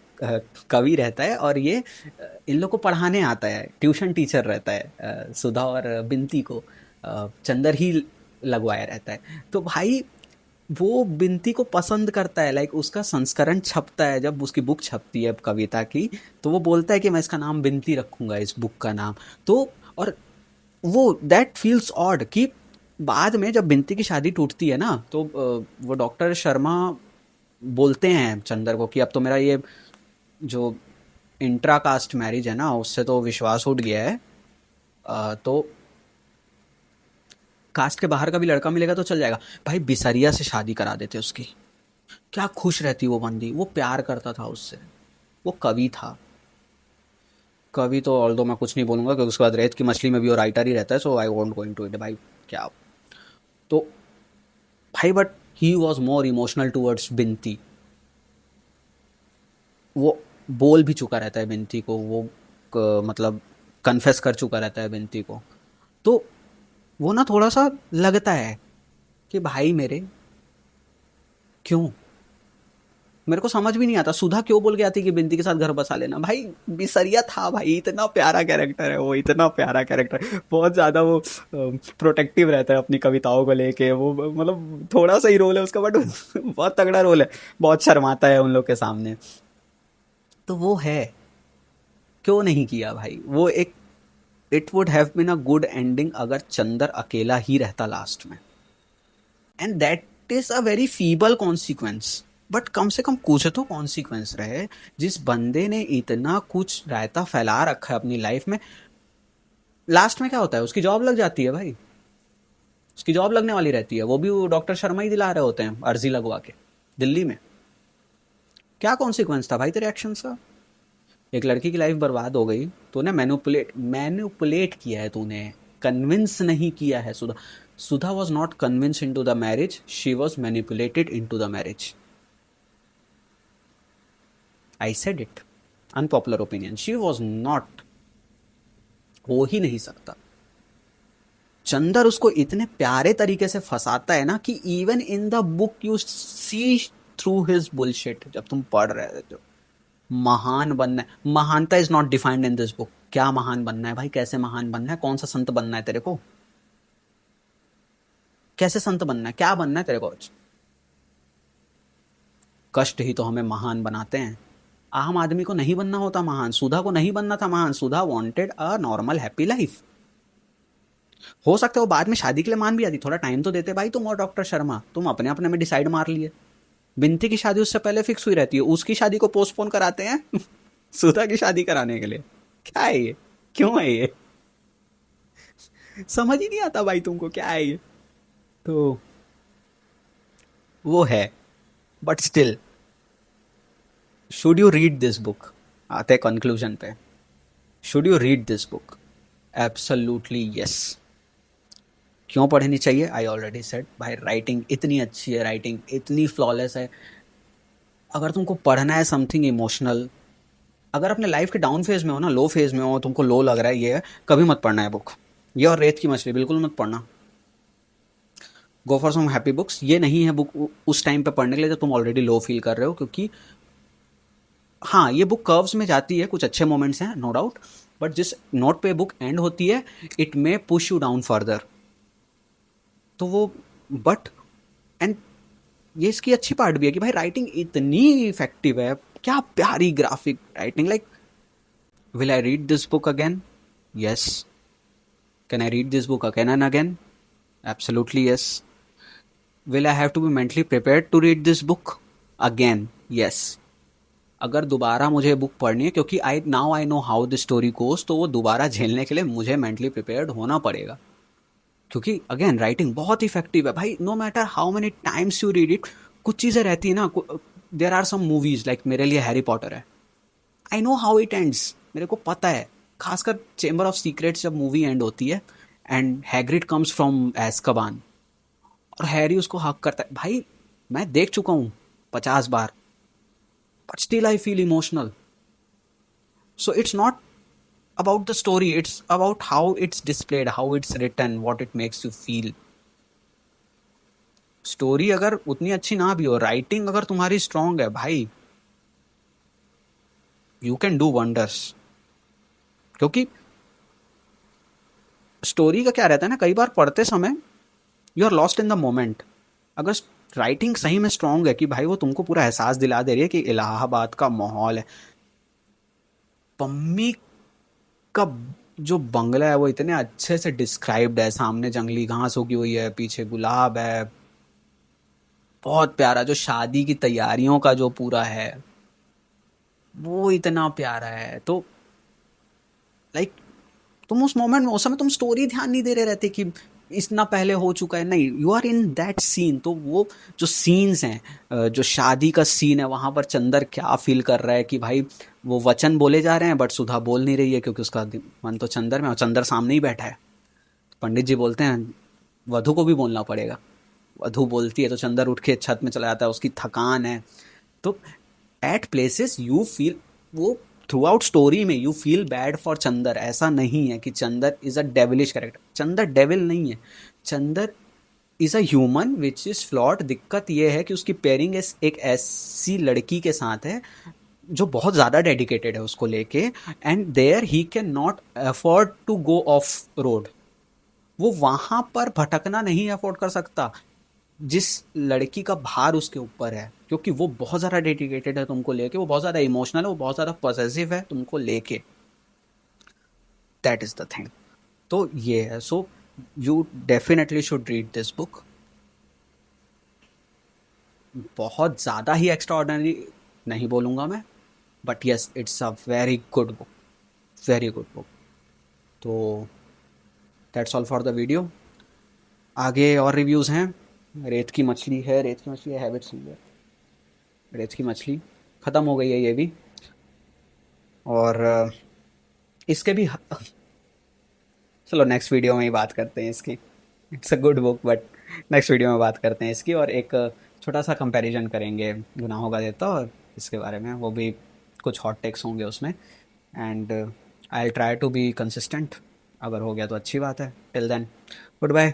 S1: कवि रहता है, और ये इन लोग को पढ़ाने आता है, ट्यूशन टीचर रहता है, सुधा और बिनती को चंदर ही लगवाया रहता है। तो भाई वो बिनती को पसंद करता है, लाइक उसका संस्करण छपता है, जब उसकी बुक छपती है कविता की, तो वो बोलता है कि मैं इसका नाम बिनती रखूंगा, इस बुक का नाम। तो और वो दैट फील्स ऑड कि बाद में जब बिनती की शादी टूटती है ना, तो वो डॉक्टर शर्मा बोलते हैं चंदर को कि अब तो मेरा ये जो इंट्रा कास्ट मैरिज है ना, उससे तो विश्वास उठ गया है, तो कास्ट के बाहर का भी लड़का मिलेगा तो चल जाएगा। भाई बिसरिया से शादी करा देते उसकी, क्या खुश रहती वो बंदी, वो प्यार करता था उससे, वो कवि था। कवि तो ऑल दो मैं कुछ नहीं बोलूंगा, क्योंकि उसके बाद रेत की मछली में भी वो राइटर ही रहता है, so I won't going to it भाई, क्या। तो भाई but he was more emotional towards Binti. वो बोल भी चुका रहता है बिनती को, वो मतलब कन्फेस कर चुका रहता है बिनती को। तो वो ना थोड़ा सा लगता है कि भाई मेरे, क्यों, मेरे को समझ भी नहीं आता सुधा क्यों बोल के आती कि बिंदी के साथ घर बसा लेना। भाई बिसरिया था भाई, इतना प्यारा कैरेक्टर है वो, इतना प्यारा कैरेक्टर, बहुत ज्यादा वो प्रोटेक्टिव रहता है अपनी कविताओं को लेके। वो मतलब थोड़ा सा ही रोल है उसका, बट बहुत तगड़ा रोल है, बहुत शर्माता है उन लोग के सामने। तो वो है, क्यों नहीं किया भाई वो एक, it would have been a good ending अगर चंदर अकेला ही रहता लास्ट में, and that is a very feeble consequence. But कम से कम कुछ तो कॉन्सिक्वेंस रहे। जिस बंदे ने इतना कुछ रायता फैला रखा है अपनी लाइफ में, लास्ट में क्या होता है, उसकी जॉब लग जाती है भाई, उसकी जॉब लगने वाली रहती है, वो भी डॉक्टर शर्मा ही दिला रहे होते हैं अर्जी लगवा के दिल्ली में। क्या कॉन्सिक्वेंस था भाई तेरे एक्शन का? एक लड़की की लाइफ बर्बाद हो गई, तूने मैनिपुलेट मैनिपुलेट किया है, तूने कन्विंस नहीं किया है। Sudha, Sudha was not convince into the marriage, she was manipulated into the marriage. I said it, unpopular opinion, she was not, हो ही नहीं सकता। चंदर उसको इतने प्यारे तरीके से फंसाता है ना कि even in the book you see through his bullshit. जब तुम पढ़ रहे थे, महान बनना है, महानता is not defined in this book. क्या महान बनना है भाई, कैसे महान बनना है, कौन सा संत बनना है तेरे को, कैसे संत बनना है, क्या बनना है तेरे को? कष्ट ही तो हमें महान बनाते हैं। आम आदमी को नहीं बनना होता महान, सुधा को नहीं बनना था महान, Sudha wanted a normal happy life. हो सकता है वो बाद में शादी के लिए मान भी आती, थोड़ा टाइम तो देते भाई तुम और डॉक्टर शर्मा, तुम अपने अपने में डिसाइड मार लिए। बिनती की शादी उससे पहले फिक्स हुई रहती है, उसकी शादी को पोस्टपोन कराते हैं सुधा की शादी कराने के लिए। क्या है ये, क्यों है ये, समझ ही नहीं आता भाई तुमको, क्या है ये। तो वो है, but still should you read this book, आते कंक्लूजन पे, should you read this book? Absolutely yes. क्यों पढ़नी चाहिए? आई ऑलरेडी सेड भाई, राइटिंग इतनी अच्छी है, राइटिंग इतनी फ्लॉलेस है। अगर तुमको पढ़ना है समथिंग इमोशनल, अगर अपने लाइफ के डाउन फेज में हो ना, लो फेज में हो, तुमको लो लग रहा है, ये कभी मत पढ़ना है बुक। ये और रेत की मछली बिल्कुल मत पढ़ना। Go for some happy books. ये नहीं है बुक उस टाइम पे पढ़ने के लिए जब तुम ऑलरेडी लो फील कर रहे हो, क्योंकि हाँ ये बुक कर्व्स में जाती है, कुछ अच्छे मोमेंट्स हैं नो डाउट, बट जिस नोट पे बुक एंड होती है it may push you down further. तो वो बट एंड ये इसकी अच्छी पार्ट भी है कि भाई राइटिंग इतनी इफेक्टिव है, क्या प्यारी graphic writing. Like will I read this book again? Yes. Can I read this book again and again? Absolutely yes. Will I have to be mentally prepared to read this book again? Yes. अगर दोबारा मुझे बुक पढ़नी है, क्योंकि I know how the story goes, तो वो दोबारा झेलने के लिए मुझे मेंटली प्रिपेयर्ड होना पड़ेगा। क्योंकि अगेन राइटिंग बहुत इफेक्टिव है भाई, no matter how many times you read it. कुछ चीज़ें रहती है ना, there are some movies like मेरे लिए हैरी पॉटर है, I know how it ends, मेरे को पता है। खासकर चेंबर ऑफ सीक्रेट्स जब मूवी एंड होती है एंड हैग्रिड कम्स फ्रॉम एazkaban और हैरी उसको हक करता है, भाई मैं देख चुका हूँ 50 बार, but still I feel emotional. So it's not about the story, it's about how it's displayed, how it's written, what it makes you feel. Story अगर उतनी अच्छी ना भी हो, राइटिंग अगर तुम्हारी स्ट्रांग है भाई, यू कैन डू वंडर्स। क्योंकि स्टोरी का क्या रहता है ना, कई बार पढ़ते समय you are lost in the moment. अगर राइटिंग सही में स्ट्रांग है कि भाई वो तुमको पूरा एहसास दिला दे रही है कि इलाहाबाद का माहौल है, पम्मी का जो बंगला है वो इतने अच्छे से डिस्क्राइब्ड है, सामने जंगली घास उगी हुई है, पीछे गुलाब है, बहुत प्यारा। जो शादी की तैयारियों का जो पूरा है वो इतना प्यारा है। तो लाइक तुम उस मोमेंट में, उस समय तुम स्टोरी ध्यान नहीं दे रहे रहते कि इतना पहले हो चुका है, नहीं, you are in that scene. तो वो जो सीन्स हैं, जो शादी का सीन है, वहां पर चंदर क्या फील कर रहा है कि भाई वो वचन बोले जा रहे हैं बट सुधा बोल नहीं रही है, क्योंकि उसका मन तो चंदर में, और चंदर सामने ही बैठा है। पंडित जी बोलते हैं वधु को भी बोलना पड़ेगा, वधु बोलती है तो चंदर उठ के छत में चला जाता है, उसकी थकान है। तो एट प्लेसेस यू फील, वो थ्रू आउट स्टोरी में you feel bad for Chandar. ऐसा नहीं है कि चंदर is a devilish character, Chandar devil नहीं है, Chandar is a human which is flawed. दिक्कत ये है कि उसकी पेयरिंग एक ऐसी लड़की के साथ है जो बहुत ज़्यादा डेडिकेटेड है उसको लेके, and there he can not afford to go off road. वो वहां पर भटकना नहीं अफोर्ड कर सकता जिस लड़की का भार उसके ऊपर है, क्योंकि वो बहुत ज़्यादा डेडिकेटेड है तुमको लेके, वो बहुत ज़्यादा इमोशनल है, वो बहुत ज़्यादा पॉसेसिव है तुमको लेके। That is the thing. तो ये है। So you definitely should read this book. बहुत ज़्यादा ही एक्स्ट्रा ऑर्डनरी नहीं बोलूँगा मैं, but yes it's a very good book, very good book. तो that's all for the video. आगे और रिव्यूज़ हैं। रेत की मछली है, रेत की मछली है, हैबिट्स है, रेत की मछली ख़त्म हो गई है ये भी। और इसके भी चलो नेक्स्ट वीडियो में ही बात करते हैं इसकी। It's a good book but next video में बात करते हैं इसकी, और एक छोटा सा कंपैरिजन करेंगे गुनाहों का देता और इसके बारे में। वो भी कुछ हॉट टेक्स होंगे उसमें, and I try to be consistent. अगर हो गया तो अच्छी बात है। Till then good bye.